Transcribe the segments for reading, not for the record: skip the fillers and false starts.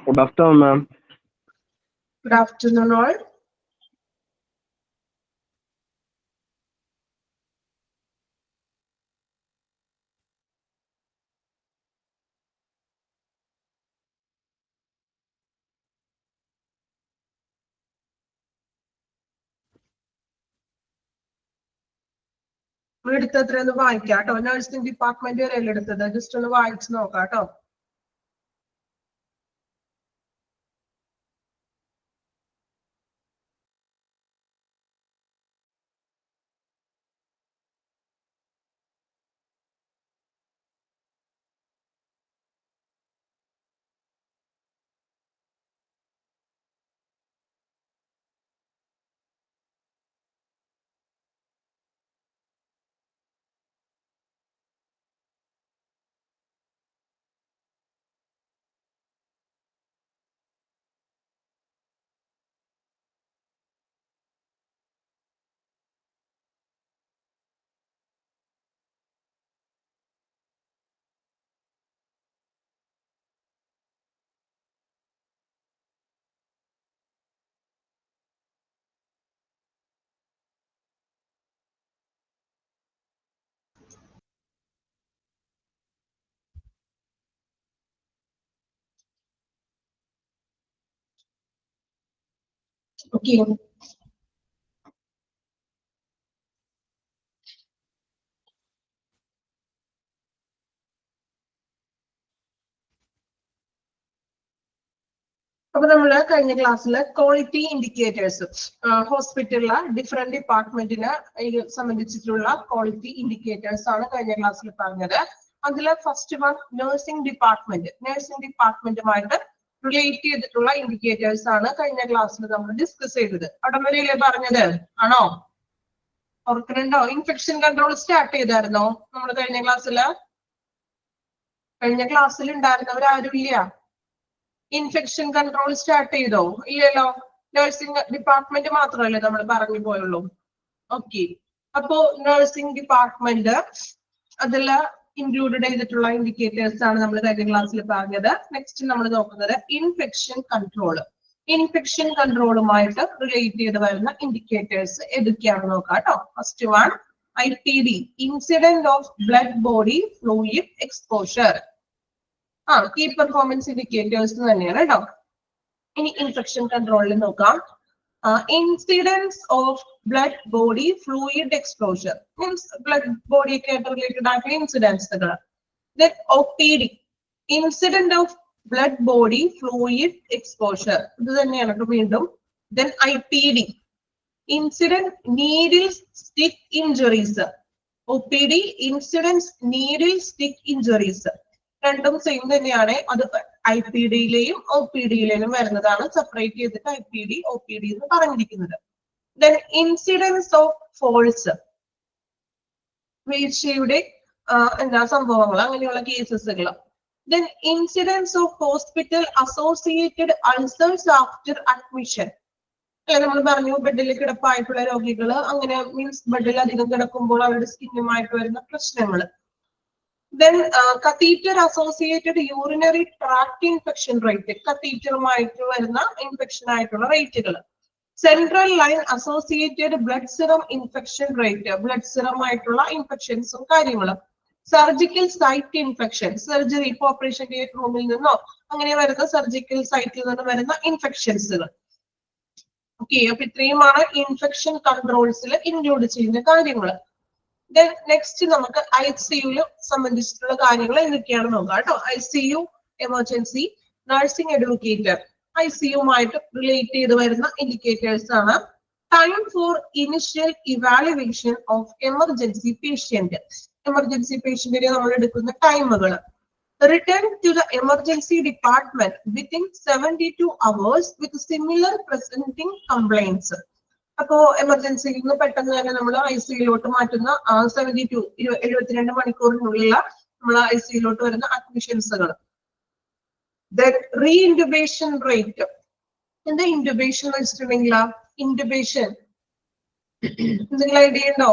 Good afternoon, ma'am. Good afternoon, all. എടുത്ത് എത്രയൊന്ന് വായിക്കാം കേട്ടോ. നഴ്സിംഗ് ഡിപ്പാർട്ട്മെന്റ് വരെയല്ലേ എടുത്തത്, ജസ്റ്റ് ഒന്ന് വായിച്ചു നോക്കാം കേട്ടോ. ഓക്കെ, അപ്പൊ നമ്മള് കഴിഞ്ഞ ക്ലാസ്സിൽ ക്വാളിറ്റി ഇൻഡിക്കേറ്റേഴ്സ് ഹോസ്പിറ്റലിലെ ഡിഫറെന്റ് ഡിപ്പാർട്ട്മെന്റിനെ സംബന്ധിച്ചിട്ടുള്ള ക്വാളിറ്റി ഇൻഡിക്കേറ്റേഴ്സ് ആണ് കഴിഞ്ഞ ക്ലാസ്സിൽ പറഞ്ഞത്. അതില് ഫസ്റ്റ് വൺ നഴ്സിംഗ് ഡിപ്പാർട്ട്മെന്റുമായിട്ട് റിലേറ്റ് ചെയ്തിട്ടുള്ള ഇൻഡിക്കേറ്റേഴ്സ് ആണ് കഴിഞ്ഞ ക്ലാസ്സിൽ നമ്മൾ ഡിസ്കസ് ചെയ്തത്. അവിടെ വരെയല്ലേ പറഞ്ഞത്? ആണോ? ഓർക്കുന്നുണ്ടോ? ഇൻഫെക്ഷൻ കൺട്രോൾ സ്റ്റാർട്ട് ചെയ്തായിരുന്നോ നമ്മൾ കഴിഞ്ഞ ക്ലാസ്സിൽ? കഴിഞ്ഞ ക്ലാസ്സിൽ ഉണ്ടായിരുന്നവരാരും ഇല്ല? ഇൻഫെക്ഷൻ കൺട്രോൾ സ്റ്റാർട്ട് ചെയ്തോ? ഇല്ലല്ലോ. നഴ്സിംഗ് ഡിപ്പാർട്ട്മെന്റ് മാത്രമല്ലേ നമ്മൾ പറഞ്ഞു പോയുള്ളൂ. ഓക്കെ, അപ്പോ നഴ്സിംഗ് ഡിപ്പാർട്ട്മെന്റ് അതില് ഇൻക്ലൂഡഡ് ചെയ്തിട്ടുള്ള ഇൻഡിക്കേറ്റേഴ്സ് ആണ് നമ്മൾ കഴിഞ്ഞ ക്ലാസ്സിൽ പറഞ്ഞത്. നെക്സ്റ്റ് നമ്മൾ നോക്കുന്നത് ഇൻഫെക്ഷൻ കൺട്രോൾ. ഇൻഫെക്ഷൻ കൺട്രോളുമായിട്ട് റിലേറ്റ് ചെയ്ത് വരുന്ന ഇൻഡിക്കേറ്റേഴ്സ് ഏതൊക്കെയാണെന്ന് നോക്കാം കേട്ടോ. First one IPD, incident of blood body fluid exposure. Key performance indicators തന്നെയാണ് കേട്ടോ. ഇനി ഇൻഫെക്ഷൻ കൺട്രോളിൽ നോക്കാം. Incidence of blood body fluid exposure means blood body ഒക്കെ ആയിട്ട് റിലേറ്റഡ് ആയിട്ടുള്ള ഇൻസിഡൻസുകൾ. Then OPD, incident of blood body fluid exposure, ഇത് തന്നെയാണ് കേട്ടോ വീണ്ടും. Then IPD, incident needle stick injuries. OPD, incidence needle stick injuries, രണ്ടും സെയിം തന്നെയാണ്. അത് IPD-യിലെയും OPD-യിലെയും വരുന്നതാണ്. സെപ്പറേറ്റ് ചെയ്തിട്ട് IPD, OPD എന്ന് പറഞ്ഞിരിക്കുന്നത്. ദെൻ ഇൻസിഡൻസ് ഓഫ് ഫോൾസ്, വീഴ്ചയുടെ എന്താ സംഭവങ്ങൾ, അങ്ങനെയുള്ള കേസസുകൾ. Then incidence of hospital associated ulcers after admission. നമ്മൾ പറഞ്ഞു ബെഡിൽ കിടപ്പായിട്ടുള്ള രോഗികൾ, അങ്ങനെ മീൻസ് ബെഡിൽ അധികം കിടക്കുമ്പോൾ അവരുടെ സ്കിന്നുമായിട്ട് വരുന്ന പ്രശ്നങ്ങൾ. Then catheter associated urinary tract infection rate, കത്തീറ്ററുമായിട്ട് വരുന്ന ഇൻഫെക്ഷൻ ആയിട്ടുള്ള റേറ്റുകൾ. Central line associated blood serum infection rate, blood serum ആയിട്ടുള്ള ഇൻഫെക്ഷൻസും കാര്യങ്ങളും. സർജിക്കൽ സൈറ്റ് ഇൻഫെക്ഷൻ, സർജറി ഇപ്പൊ ഓപ്പറേഷൻ തിയേറ്റർ റൂമിൽ നിന്നോ അങ്ങനെ വരുന്ന സർജിക്കൽ സൈറ്റിൽ നിന്ന് വരുന്ന ഇൻഫെക്ഷൻസുകൾ. ഓക്കെ, അപ്പൊ ഇത്രയുമാണ് ഇൻഫെക്ഷൻ കൺട്രോൾസിൽ ഇൻക്ലൂഡ് ചെയ്യുന്ന കാര്യങ്ങൾ. നെക്സ്റ്റ് നമുക്ക് ICU സംബന്ധിച്ചിട്ടുള്ള കാര്യങ്ങൾ എന്തൊക്കെയാണെന്ന് നോക്കാം കേട്ടോ. ICU എമർജൻസി നഴ്സിംഗ് എഡ്യൂക്കേറ്റർ, ICU-മായിട്ട് റിലേറ്റ് ചെയ്ത് വരുന്ന ഇൻഡിക്കേറ്റേഴ്സ് ആണ്. Time for initial evaluation of emergency patient, emergency പേഷ്യന്റിനെ നമ്മൾ എടുക്കുന്ന ടൈമുകൾ. Return to the emergency department within 72 hours with similar presenting complaints. അപ്പോ എമർജൻസിയിൽ നിന്ന് പെട്ടെന്ന് തന്നെ നമ്മൾ ICU-ലോട്ട് മാറ്റുന്ന 72 മണിക്കൂറിനുള്ളിൽ നമ്മൾ ICU-ലോട്ട് വരുന്ന അഡ്മിഷൻസുകൾ. റീഇൻറ്റുബേഷൻ റേറ്റ്, എന്താ ഇൻറ്റുബേഷൻ വെച്ചിട്ടുണ്ടെങ്കിൽ ഇൻറ്റുബേഷൻ എന്തെങ്കിലും ഐഡിയ ഉണ്ടോ?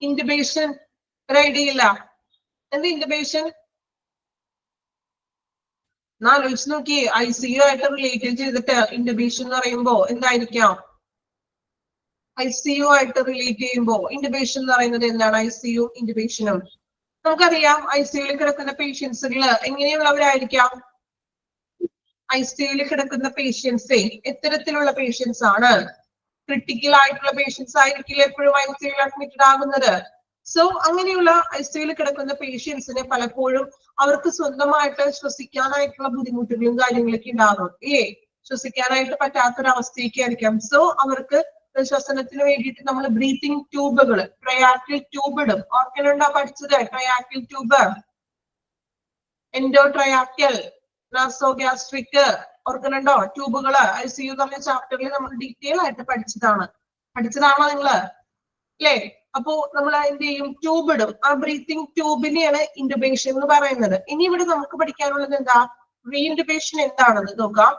ഇൻറ്റുബേഷൻ ഒരു ഐഡിയ ഇല്ല. എന്താ ഇൻറ്റുബേഷൻ? ആലോചിച്ച് നോക്കിയേ, ICU ആയിട്ട് റിലേറ്റ് ചെയ്തിട്ട് ഇന്റബേഷൻ എന്ന് പറയുമ്പോ എന്തായിരിക്കാം? ICU ആയിട്ട് റിലേറ്റ് ചെയ്യുമ്പോൾ ഇന്റബേഷൻ എന്ന് പറയുന്നത് എന്താണ്? ICU ഇന്റബേഷനും നമുക്കറിയാം. ICUയിൽ കിടക്കുന്ന പേഷ്യൻസുകൾ എങ്ങനെയുള്ളവരായിരിക്കാം? ICUയിൽ കിടക്കുന്ന പേഷ്യൻസേ എത്തരത്തിലുള്ള പേഷ്യൻസ് ആണ്? ക്രിട്ടിക്കൽ ആയിട്ടുള്ള പേഷ്യൻസ് ആയിരിക്കില്ല എപ്പോഴും ICUയിൽ അഡ്മിറ്റഡ് ആകുന്നത്. സോ അങ്ങനെയുള്ള ICUയിൽ കിടക്കുന്ന പേഷ്യൻസിനെ പലപ്പോഴും അവർക്ക് സ്വന്തമായിട്ട് ശ്വസിക്കാനായിട്ടുള്ള ബുദ്ധിമുട്ടുകളും കാര്യങ്ങളൊക്കെ ഉണ്ടാകും. ശ്വസിക്കാനായിട്ട് പറ്റാത്തൊരവസ്ഥയൊക്കെ ആയിരിക്കാം. സോ അവർക്ക് ശ്വസനത്തിന് വേണ്ടിയിട്ട് നമ്മൾ ബ്രീത്തിങ് ട്യൂബുകൾ, ട്രയാക്കിൾ ട്യൂബ് ഇടും. ഓർക്കലുണ്ടോ പഠിച്ചത്? ട്രയാക്കിൾ ട്യൂബ്, എൻഡോട്രയാക്കിൾ, നാസോഗ്യാസ്ട്രിക്, ഓർക്കലുണ്ടോ? ട്യൂബുകള് ICU എന്ന് പറഞ്ഞ ചാപ്റ്ററിൽ നമ്മൾ ഡീറ്റെയിൽ ആയിട്ട് പഠിച്ചതാണോ നിങ്ങള്? അല്ലേ? അപ്പോ നമ്മൾ എന്ത് ചെയ്യും? ട്യൂബ് ഇടും. ആ ബ്രീത്തിങ് ട്യൂബിനെയാണ് ഇന്റബേഷൻ എന്ന് പറയുന്നത്. ഇനി ഇവിടെ നമുക്ക് പഠിക്കാനുള്ളത് എന്താ? റീഇന്റബേഷൻ എന്താണെന്ന് നോക്കാം.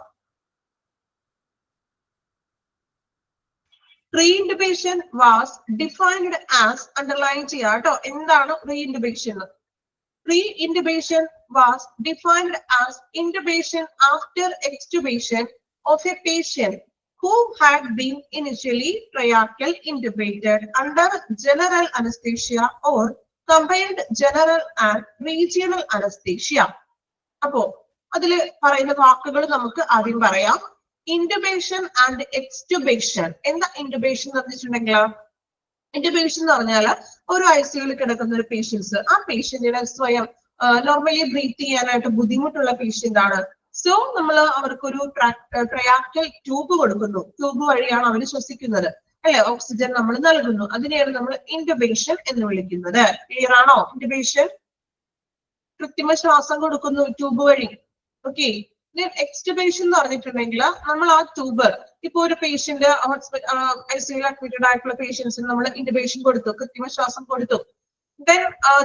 Reintubation was defined as underline ചെയ്യാം കേട്ടോ. എന്താണ് reintubation? Reintubation was defined as intubation after extubation of a patient who had been initially tracheal intubated under general anesthesia or combined general and regional anesthesia. അപ്പോ അതില് പറയുന്ന വാക്കുകൾ നമുക്ക് ആദ്യം പറയാം. ഇന്റബേഷൻ ആൻഡ് എക്സ്റ്റുബേഷൻ. എന്താ ഇന്റബേഷൻ എന്ന് പറഞ്ഞിട്ടുണ്ടെങ്കിൽ, ഇന്റബേഷൻ എന്ന് പറഞ്ഞാൽ ഒരു ICUയിൽ കിടക്കുന്ന ഒരു പേഷ്യൻസ്, ആ പേഷ്യന്റിനെ സ്വയം നോർമലി ബ്രീത്ത് ചെയ്യാനായിട്ട് ബുദ്ധിമുട്ടുള്ള പേഷ്യന്റ് ആണ്. സോ നമ്മൾ അവർക്കൊരു ട്രയാക്കിൾ ട്യൂബ് കൊടുക്കുന്നു. ട്യൂബ് വഴിയാണ് അവർ ശ്വസിക്കുന്നത്, അല്ലെ? ഓക്സിജൻ നമ്മൾ നൽകുന്നു. അതിനെയാണ് നമ്മൾ ഇന്റബേഷൻ എന്ന് വിളിക്കുന്നത്. ക്ലിയർ ആണോ? ഇന്റബേഷൻ കൃത്രിമ ശ്വാസം കൊടുക്കുന്നു ട്യൂബ് വഴി. ഓക്കെ. എക്സ്റ്റുബേഷൻ എന്ന് പറഞ്ഞിട്ടുണ്ടെങ്കിൽ നമ്മൾ ആ ട്യൂബ്, ഇപ്പൊ ഒരു പേഷ്യന്റ് ICUയിൽ അഡ്മിറ്റഡ് ആയിട്ടുള്ള പേഷ്യൻസിന് നമ്മൾ ഇന്റബേഷൻ കൊടുത്തു, കൃത്രിമ ശ്വാസം കൊടുത്തു. ദെൻ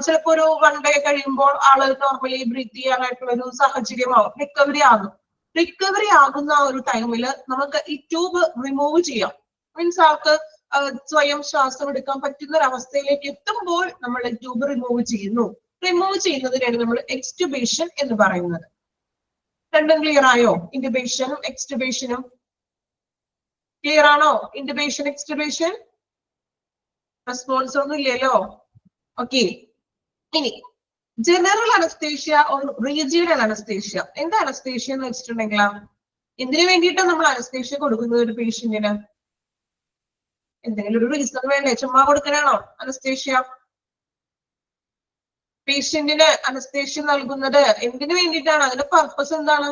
ചിലപ്പോ ഒരു 1 day കഴിയുമ്പോൾ ആള് നോർമലി ബ്രീത്ത് ചെയ്യാനായിട്ടുള്ള ഒരു സാഹചര്യമാവും, റിക്കവറി ആകുന്ന ആ ഒരു ടൈമിൽ നമുക്ക് ഈ ട്യൂബ് റിമൂവ് ചെയ്യാം. മീൻസ് ആൾക്ക് സ്വയം ശ്വാസം എടുക്കാൻ പറ്റുന്ന ഒരു അവസ്ഥയിലേക്ക് എത്തുമ്പോൾ നമ്മൾ ട്യൂബ് റിമൂവ് ചെയ്യുന്നു. റിമൂവ് ചെയ്യുന്നതിനാണ് നമ്മൾ എക്സ്റ്റുബേഷൻ എന്ന് പറയുന്നത്. രണ്ടും ക്ലിയർ ആയോ? ഇന്റബേഷനും എക്സ്റ്റുബേഷനും ക്ലിയർ ആണോ? ഇന്റബേഷൻ, എക്സ്റ്റുബേഷൻ. റെസ്പോൺസ് ഒന്നും ഇല്ലല്ലോ. ഓക്കെ. ഇനി general anaesthesia or regional anaesthesia. എന്താ അനസ്തേഷ്യ എന്ന് വെച്ചിട്ടുണ്ടെങ്കിൽ, എന്തിനു വേണ്ടിയിട്ടാണ് നമ്മൾ അനസ്തേഷ്യ കൊടുക്കുന്നത് ഒരു പേഷ്യന്റിന്? എന്തെങ്കിലും ഒരു റീസൺ വേണ്ടേ? ചുമ്മാ കൊടുക്കാനാണോ അനസ്തേഷ്യ? പേഷ്യന്റിന് അനസ്തേഷ്യ നൽകുന്നത് എന്തിനു വേണ്ടിയിട്ടാണ്? അതിന്റെ പർപ്പസ് എന്താണ്?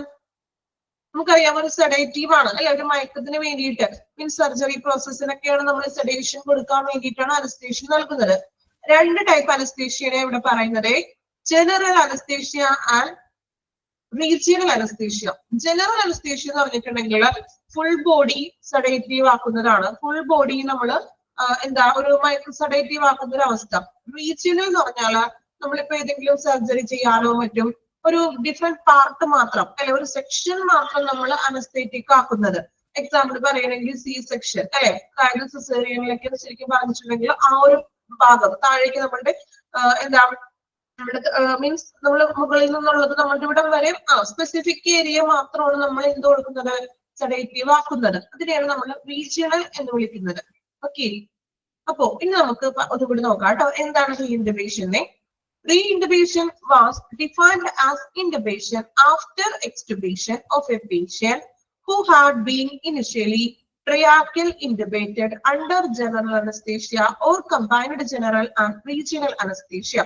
നമുക്കറിയാം, ഒരു സെഡേറ്റീവ് ആണ്, അല്ലെ? ഒരു മയക്കത്തിന് വേണ്ടിയിട്ട്, മീൻസ് സർജറി പ്രോസസ്സിനൊക്കെയാണ് നമ്മൾ സെഡേഷൻ കൊടുക്കാൻ വേണ്ടിയിട്ടാണ് അനസ്തേഷ്യ നൽകുന്നത്. 2 ടൈപ്പ് അനസ്തേഷ്യയാണ് ഇവിടെ പറയുന്നത്. General anaesthesia and regional anaesthesia. General anaesthesia എന്ന് പറഞ്ഞിട്ടുണ്ടെങ്കിൽ ഫുൾ ബോഡി സെഡേറ്റീവ് ആക്കുന്നതാണ്. ഫുൾ ബോഡി നമ്മൾ എന്താ ഒരു സെഡേറ്റീവ് ആക്കുന്ന ഒരു അവസ്ഥ. റീജിയണൽ എന്ന് പറഞ്ഞാൽ നമ്മളിപ്പോ ഏതെങ്കിലും സർജറി ചെയ്യാനോ മറ്റും ഒരു ഡിഫറെന്റ് പാർട്ട് മാത്രം, അല്ലെ, ഒരു സെക്ഷൻ മാത്രം നമ്മൾ അനസ്തേറ്റിക് ആക്കുന്നത്. എക്സാമ്പിൾ പറയുകയാണെങ്കിൽ C സെക്ഷൻ, അല്ലെ, അതായത് സിസേറിയനിലേക്ക് ശരിക്കും പറഞ്ഞിട്ടുണ്ടെങ്കിൽ ആ ഒരു ഭാഗം താഴേക്ക് നമ്മളുടെ എന്താ നമ്മുടെ മീൻസ് നമ്മൾ മുകളിൽ നിന്നുള്ളത് നമ്മളുടെ ഇവിടെ വരെ സ്പെസിഫിക് ഏരിയ മാത്രമാണ് നമ്മൾ എന്ത് കൊടുക്കുന്നത്? സെഡേറ്റീവ് ആക്കുന്നത്. അതിനെയാണ് നമ്മൾ റീജിയണൽ എന്ന് വിളിക്കുന്നത്. ഓക്കെ. അപ്പോ ഇനി നമുക്ക് ഒന്നുകൂടി നോക്കാം കേട്ടോ, എന്താണ് റീഇന്റബേഷൻ. Reintubation was defined as intubation after extubation of a patient who had been initially tracheal intubated under general anesthesia or combined general and regional anesthesia.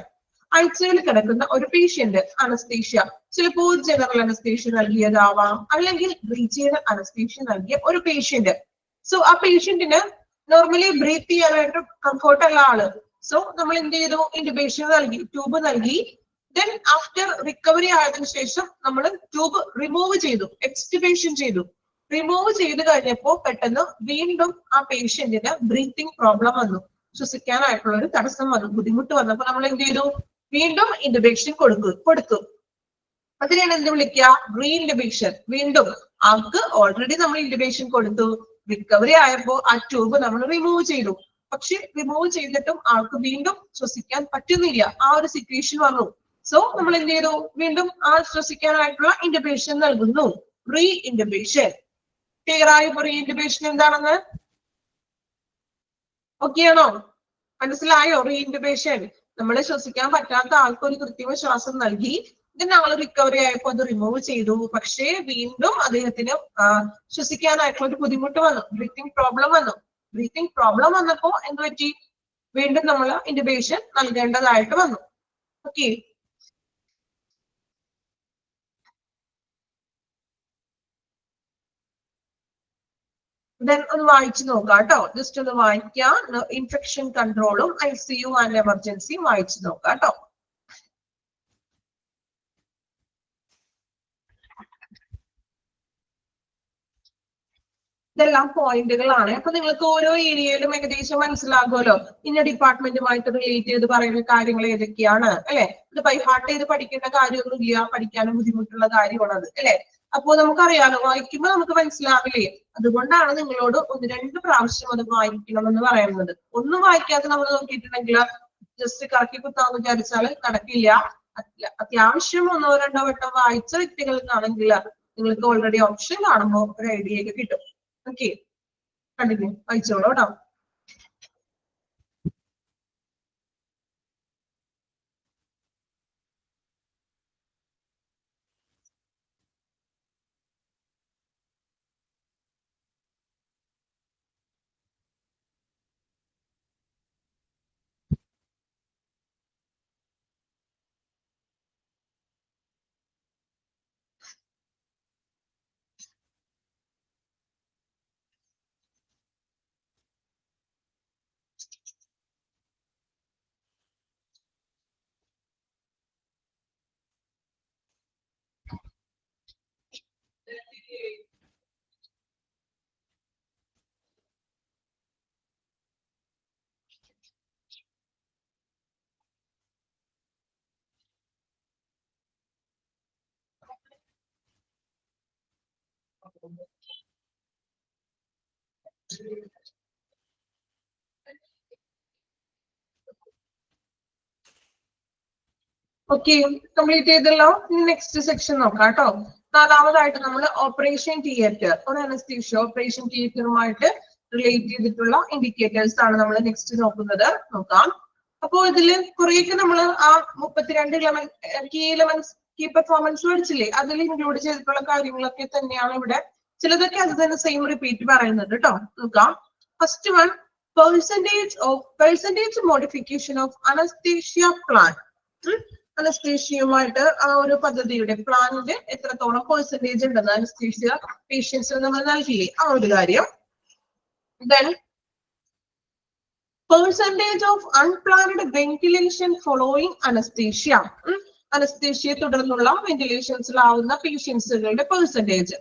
ICUയിൽ കിടക്കുന്ന ഒരു പേഷ്യന്റ് അനസ്തേഷ്യ, ചിലപ്പോൾ ജനറൽ അനസ്തേഷ്യ നൽകിയതാവാം, അല്ലെങ്കിൽ റീജിയണൽ അനസ്തേഷ്യ നൽകിയ ഒരു patient. So ആ പേഷ്യന്റിന് normally breath ചെയ്യാനായിട്ട് comfort അല്ല ആള്. സോ നമ്മൾ എന്ത് ചെയ്തു? ഇന്റബേഷൻ നൽകി, ട്യൂബ് നൽകി. ദെൻ ആഫ്റ്റർ റിക്കവറി ആയതിനു ശേഷം നമ്മൾ ട്യൂബ് റിമൂവ് ചെയ്തു, എക്സ്റ്റുബേഷൻ ചെയ്തു. റിമൂവ് ചെയ്ത് കഴിഞ്ഞപ്പോ പെട്ടെന്ന് വീണ്ടും ആ പേഷ്യന്റിന് ബ്രീത്തിങ് പ്രോബ്ലം വന്നു, ശ്വസിക്കാനായിട്ടുള്ള ഒരു തടസ്സം വന്നു, ബുദ്ധിമുട്ട് വന്നപ്പോ നമ്മൾ എന്ത് ചെയ്തു? വീണ്ടും ഇന്റബേഷൻ കൊടുത്തു. അതിനാണ് എന്ത് വിളിക്കുക? റീഇന്റബേഷൻ. വീണ്ടും ആൾക്ക് ഓൾറെഡി നമ്മൾ ഇന്റബേഷൻ കൊടുത്തു, റിക്കവറി ആയപ്പോ ആ ട്യൂബ് നമ്മൾ റിമൂവ് ചെയ്തു. പക്ഷെ റിമൂവ് ചെയ്തിട്ടും ആൾക്ക് വീണ്ടും ശ്വസിക്കാൻ പറ്റുന്നില്ല, ആ ഒരു സിറ്റുവേഷൻ വന്നു. സോ നമ്മൾ എന്ത് ചെയ്തു, വീണ്ടും ആ ശ്വസിക്കാനായിട്ടുള്ള ഇന്റബേഷൻ നൽകുന്നു, റീ ഇന്റബേഷൻ. ക്ലിയർ ആയി റീ ഇന്റബേഷൻ എന്താണെന്ന്? ഓക്കെ ആണോ? മനസ്സിലായോ? റീ ഇന്റബേഷൻ നമ്മൾ ശ്വസിക്കാൻ പറ്റാത്ത ആൾക്ക് ഒരു കൃത്രിമ ശ്വാസം നൽകി, ആൾ റിക്കവറി ആയപ്പോൾ അത് റിമൂവ് ചെയ്തു, പക്ഷേ വീണ്ടും അദ്ദേഹത്തിന് ശ്വസിക്കാനായിട്ടുള്ള ഒരു ബുദ്ധിമുട്ട് വന്നു, ബ്രീത്തിങ് പ്രോബ്ലം വന്നു. ബ്രീത്തിങ് പ്രോബ്ലം വന്നപ്പോ എന്ത് പറ്റി? വീണ്ടും നമ്മൾ ഇന്റബേഷൻ നൽകേണ്ടതായിട്ട് വന്നു. ഓക്കെ, ഒന്ന് വായിച്ചു നോക്കാം കേട്ടോ. ജസ്റ്റ് ഒന്ന് വായിക്കാം. ഇൻഫെക്ഷൻ കൺട്രോളും ICU ആൻഡ് എമർജൻസിയും വായിച്ചു നോക്കാം കേട്ടോ. ഇതെല്ലാം പോയിന്റുകളാണ്. അപ്പൊ നിങ്ങൾക്ക് ഓരോ ഏരിയയിലും ഏകദേശം മനസ്സിലാകുമല്ലോ, ഇന്ന ഡിപ്പാർട്ട്മെന്റുമായിട്ട് റിലേറ്റ് ചെയ്ത് പറയുന്ന കാര്യങ്ങൾ ഏതൊക്കെയാണ്, അല്ലെ? ഇത് ബൈ ഹാർട്ട് ചെയ്ത് പഠിക്കേണ്ട കാര്യമൊന്നുമില്ല, പഠിക്കാനും ബുദ്ധിമുട്ടുള്ള കാര്യമാണത്, അല്ലെ? അപ്പോ നമുക്കറിയാലോ, വായിക്കുമ്പോൾ നമുക്ക് മനസ്സിലാവില്ലേ? അതുകൊണ്ടാണ് നിങ്ങളോട് 1-2 പ്രാവശ്യം അത് വായിക്കണം എന്ന് പറയുന്നത്. ഒന്നും വായിക്കാതെ നമ്മൾ നോക്കിയിട്ടുണ്ടെങ്കിൽ ജസ്റ്റ് കറക്കി കുത്താന്ന് വിചാരിച്ചാൽ നടക്കില്ല. അത്യാവശ്യം 1-2 വട്ടം വായിച്ച വ്യക്തികൾക്കാണെങ്കിൽ നിങ്ങൾക്ക് ഓൾറെഡി ഓപ്ഷൻ കാണുമ്പോൾ ഒരു ഐഡിയ ഒക്കെ കിട്ടും. ഓക്കെ, കണ്ടിന്യൂ വായിച്ചോളൂ കേട്ടോ. ഓക്കെ, കംപ്ലീറ്റ് ചെയ്തല്ലോ. നെക്സ്റ്റ് സെക്ഷൻ നോക്കാം കേട്ടോ. 4ാമതായിട്ട് നമ്മൾ ഓപ്പറേഷൻ തിയേറ്റർ, ഒരു അനസ്തീഷ്യ ഓപ്പറേഷൻ തിയേറ്ററുമായിട്ട് റിലേറ്റ് ചെയ്തിട്ടുള്ള ഇൻഡിക്കേറ്റേഴ്സ് ആണ് നമ്മൾ നെക്സ്റ്റ് നോക്കുന്നത്. നോക്കാം. അപ്പോ ഇതില് കുറെയൊക്കെ നമ്മൾ ആ 32 കീ എലമെന്റ്സ്, കീ പെർഫോമൻസ് പഠിച്ചില്ലേ, അതിൽ ഇൻക്ലൂഡ് ചെയ്തിട്ടുള്ള കാര്യങ്ങളൊക്കെ തന്നെയാണ് ഇവിടെ. ചിലതൊക്കെ അത് തന്നെ സെയിം റിപ്പീറ്റ് പറയുന്നുണ്ട് കേട്ടോ. നോക്കാം. First one, percentage modification of anaesthesia plan. അനസ്തീഷ്യയുമായിട്ട് ആ ഒരു പദ്ധതിയുടെ പ്ലാനിന്റെ എത്രത്തോളം പെർസെന്റേജ് ഉണ്ടെന്ന് അനസ്തീഷ്യ പേഷ്യൻസിന് നമ്മൾ നൽകിയില്ലേ, ആ ഒരു കാര്യം. Then percentage of unplanned ventilation following anesthesia. Anaesthesia തുടർന്നുള്ള വെന്റിലേഷൻസിലാവുന്ന പേഷ്യൻസുകളുടെ percentage.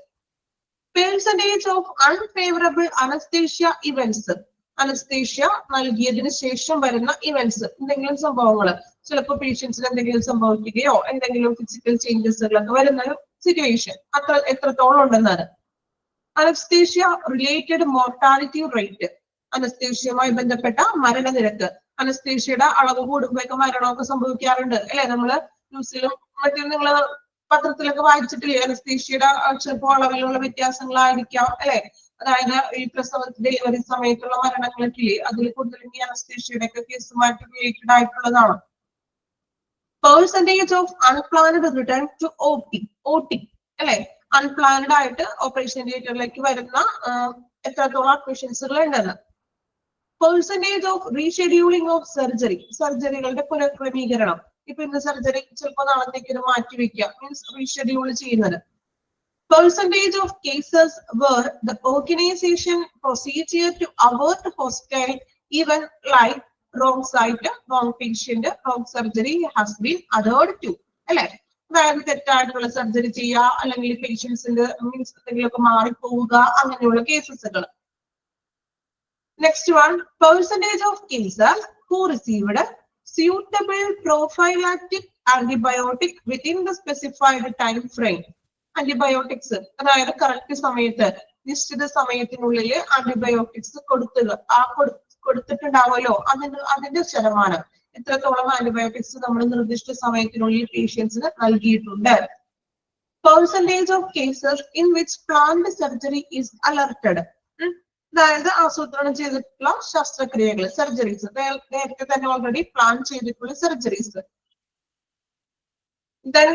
Percentage of unfavourable anaesthesia events. Anaesthesia നൽകിയതിനു ശേഷം വരുന്ന ഇവന്റ്സ്, എന്തെങ്കിലും സംഭവങ്ങൾ, ചിലപ്പോൾ പേഷ്യൻസിന് എന്തെങ്കിലും സംഭവിക്കുകയോ എന്തെങ്കിലും ഫിസിക്കൽ ചേഞ്ചസുകളൊക്കെ വരുന്ന ഒരു സിറ്റുവേഷൻ, എത്രത്തോളം ഉണ്ടെന്നാണ്. Anaesthesia related mortality rate. അനസ്തീഷ്യയുമായി ബന്ധപ്പെട്ട മരണനിരക്ക്. അനസ്തീഷ്യയുടെ അളവ് കൂടുമ്പോഴൊക്കെ മരണമൊക്കെ സംഭവിക്കാറുണ്ട്, അല്ലെ? നമ്മള് ന്യൂസിലും മറ്റും നിങ്ങൾ പത്രത്തിലൊക്കെ വായിച്ചിട്ടില്ലേ? അനസ്തീഷ്യയുടെ ചിലപ്പോൾ അളവിലുള്ള വ്യത്യാസങ്ങളായിരിക്കാം, അല്ലെ? അതായത് ഈ പ്രസവ ഡെലിവറി സമയത്തുള്ള മരണങ്ങളൊക്കെ ഇല്ലേ, അതിൽ കൂടുതലും ഈ അനസ്തീഷ്യയുടെ ഒക്കെ കേസുമായിട്ട് റിലേറ്റഡ് ആയിട്ടുള്ളതാണ്. Percentage of unplanned return to OT, അല്ലെ? അൺപ്ലാൻഡ് ആയിട്ട് ഓപ്പറേഷൻ തിയേറ്ററിലേക്ക് വരുന്ന എത്രത്തോളം അഡ്മിഷൻസുകൾ ഉണ്ടെന്ന്. Percentage of rescheduling of surgery. സർജറികളുടെ പുനഃക്രമീകരണം. ഇപ്പൊ ഇന്ന് സർജറി ചിലപ്പോൾ നാളത്തേക്ക് ഇത് മാറ്റിവെക്കുക, മീൻസ് റീഷെഡ്യൂൾ ചെയ്യുന്നത്. Percentage of cases where the organization procedure to avert hostile event like wrong site, wrong patient, wrong surgery has been adhered to, അല്ലെ? അതായത് തെറ്റായിട്ടുള്ള സർജറി ചെയ്യുക, അല്ലെങ്കിൽ പേഷ്യൻസിന്റെ മീൻസ് എന്തെങ്കിലുമൊക്കെ മാറിപ്പോവുക, അങ്ങനെയുള്ള കേസസുകൾ. Next one, percentage of cases who received suitable prophylactic antibiotic within the specified time frame. Antibiotics, അതായത് കറക്റ്റ് സമയത്ത്, നിശ്ചിത സമയത്തിനുള്ളിൽ ആന്റിബയോട്ടിക്സ് കൊടുത്തിട്ടുണ്ടാവുമല്ലോ, അതിന്റെ ശതമാനം എത്രത്തോളം ആന്റിബയോട്ടിക്സ് നമ്മൾ നിർദ്ദിഷ്ട സമയത്തിനുള്ളിൽ പേഷ്യൻസിന് നൽകിയിട്ടുണ്ട്. Percentage of cases in which planned surgery is alerted. അതായത് ആസൂത്രണം ചെയ്തിട്ടുള്ള ശസ്ത്രക്രിയകൾ, സർജറീസ്, നേരത്തെ തന്നെ ഓൾറെഡി പ്ലാൻ ചെയ്തിട്ടുള്ള surgeries. Then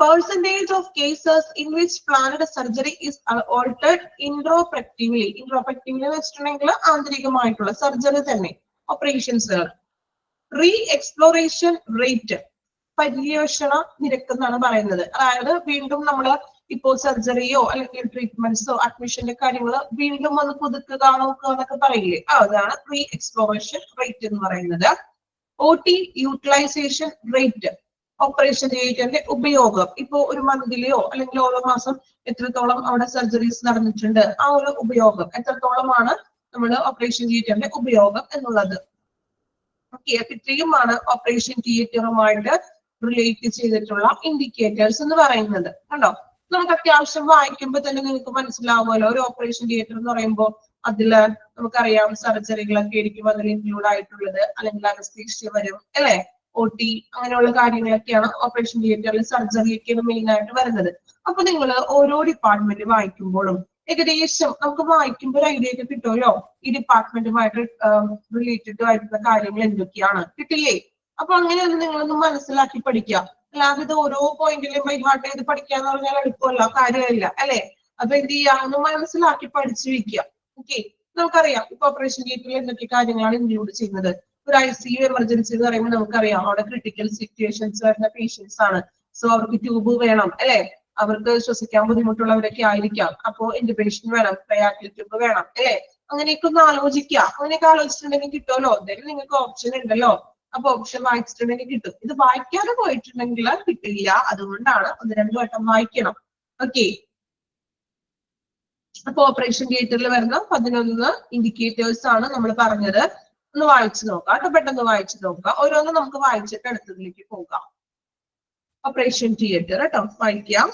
percentage of cases in which planned surgery is altered introspectively. Introspectively എന്ന് വെച്ചിട്ടുണ്ടെങ്കിൽ ആന്തരികമായിട്ടുള്ള സർജറി തന്നെ, ഓപ്പറേഷൻസ്. Re-exploration rate, പര്യവേഷണ നിരക്ക് എന്നാണ് പറയുന്നത്. അതായത് വീണ്ടും നമ്മൾ ഇപ്പോൾ സർജറിയോ അല്ലെങ്കിൽ ട്രീറ്റ്മെന്റ്സോ അഡ്മിഷന്റെ കാര്യങ്ങൾ വീണ്ടും വന്ന് പുതുക്കുക നോക്കുക എന്നൊക്കെ പറയില്ലേ, അതാണ് റീ എക്സ്പ്ലോറേഷൻ റേറ്റ് എന്ന് പറയുന്നത്. OT യൂട്ടിലൈസേഷൻ റേറ്റ്, ഓപ്പറേഷൻ തിയേറ്ററിന്റെ ഉപയോഗം. ഇപ്പോ ഒരു മന്തിലെയോ അല്ലെങ്കിൽ ഓരോ മാസം എത്രത്തോളം അവിടെ സർജറീസ് നടന്നിട്ടുണ്ട്, ആ ഒരു ഉപയോഗം എത്രത്തോളമാണ് നമ്മൾ ഓപ്പറേഷൻ തിയേറ്ററിന്റെ ഉപയോഗം എന്നുള്ളത്. ഓക്കെ, അപ്പൊ ഇത്രയുമാണ് ഓപ്പറേഷൻ തിയേറ്ററുമായിട്ട് റിലേറ്റ് ചെയ്തിട്ടുള്ള ഇൻഡിക്കേറ്റേഴ്സ് എന്ന് പറയുന്നത്. കണ്ടോ, നമുക്ക് അത്യാവശ്യം വായിക്കുമ്പോൾ തന്നെ നിങ്ങൾക്ക് മനസ്സിലാവുമല്ലോ. ഒരു ഓപ്പറേഷൻ തിയേറ്റർ എന്ന് പറയുമ്പോൾ അതില് നമുക്കറിയാം സർജറികളൊക്കെ ആയിരിക്കും അതിൽ ഇൻക്ലൂഡ് ആയിട്ടുള്ളത്, അല്ലെങ്കിൽ അനസ്തീഷ്യ വരും അല്ലെ, OT അങ്ങനെയുള്ള കാര്യങ്ങളൊക്കെയാണ് ഓപ്പറേഷൻ തിയേറ്ററിൽ സർജറിയൊക്കെയാണ് മെയിൻ ആയിട്ട് വരുന്നത്. അപ്പൊ നിങ്ങൾ ഓരോ ഡിപ്പാർട്ട്മെന്റ് വായിക്കുമ്പോഴും ഏകദേശം നമുക്ക് വായിക്കുമ്പോൾ ഒരു ഐഡിയ ഒക്കെ കിട്ടുമല്ലോ, ഈ ഡിപ്പാർട്ട്മെന്റുമായിട്ട് റിലേറ്റഡ് ആയിട്ടുള്ള കാര്യങ്ങൾ എന്തൊക്കെയാണ്, കിട്ടില്ലേ? അപ്പൊ അങ്ങനെയൊന്ന് നിങ്ങളൊന്ന് മനസ്സിലാക്കി പഠിക്കുക. അല്ലാതെ ഇത് ഓരോ പോയിന്റിലും ബൈ ഹാർട്ട് ചെയ്ത് പഠിക്കാന്ന് പറഞ്ഞാൽ എളുപ്പമല്ല, കാര്യമില്ല അല്ലെ. അപ്പൊ എന്ത് ചെയ്യാം, ഒന്ന് മനസ്സിലാക്കി പഠിച്ചു വെക്കുക. ഓക്കെ, നമുക്കറിയാം ഇപ്പൊ ഓപ്പറേഷൻ തിയേറ്ററിൽ എന്തൊക്കെ കാര്യങ്ങളാണ് ഇൻക്ലൂഡ് ചെയ്യുന്നത്. ഒരു ICU എമർജൻസി എന്ന് പറയുമ്പോൾ നമുക്കറിയാം അവിടെ ക്രിട്ടിക്കൽ സിറ്റുവേഷൻസ് വരുന്ന പേഷ്യൻസ് ആണ്. സോ അവർക്ക് ട്യൂബ് വേണം അല്ലെ, അവർക്ക് ശ്വസിക്കാൻ ബുദ്ധിമുട്ടുള്ളവരൊക്കെ ആയിരിക്കാം. അപ്പോ ഇന്റർബേഷൻ വേണം, ട്രയാക്കിൽ ട്യൂബ് വേണം അല്ലെ. അങ്ങനെയൊക്കെ ഒന്ന് ആലോചിക്കുക. അങ്ങനെയൊക്കെ ആലോചിച്ചിട്ടുണ്ടെങ്കിൽ കിട്ടുമല്ലോ, എന്തായാലും നിങ്ങൾക്ക് ഓപ്ഷൻ ഉണ്ടല്ലോ. അപ്പൊ ഓപ്ഷൻ വായിച്ചിട്ടുണ്ടെങ്കിൽ കിട്ടും. ഇത് വായിക്കാതെ പോയിട്ടുണ്ടെങ്കിൽ കിട്ടില്ല, അതുകൊണ്ടാണ് 1-2 വട്ടം വായിക്കണം. ഓക്കെ, അപ്പൊ ഓപ്പറേഷൻ തിയേറ്ററിൽ വരുന്ന 11 ഇൻഡിക്കേറ്റേഴ്സ് ആണ് നമ്മൾ പറഞ്ഞത്. ഒന്ന് വായിച്ചു നോക്കാം കേട്ടോ, പെട്ടെന്ന് വായിച്ചു നോക്കാം. ഓരോന്നും നമുക്ക് വായിച്ചിട്ട് അടുത്തതിലേക്ക് പോകാം. ഓപ്പറേഷൻ തിയേറ്റർ കേട്ടോ, വായിക്കാം.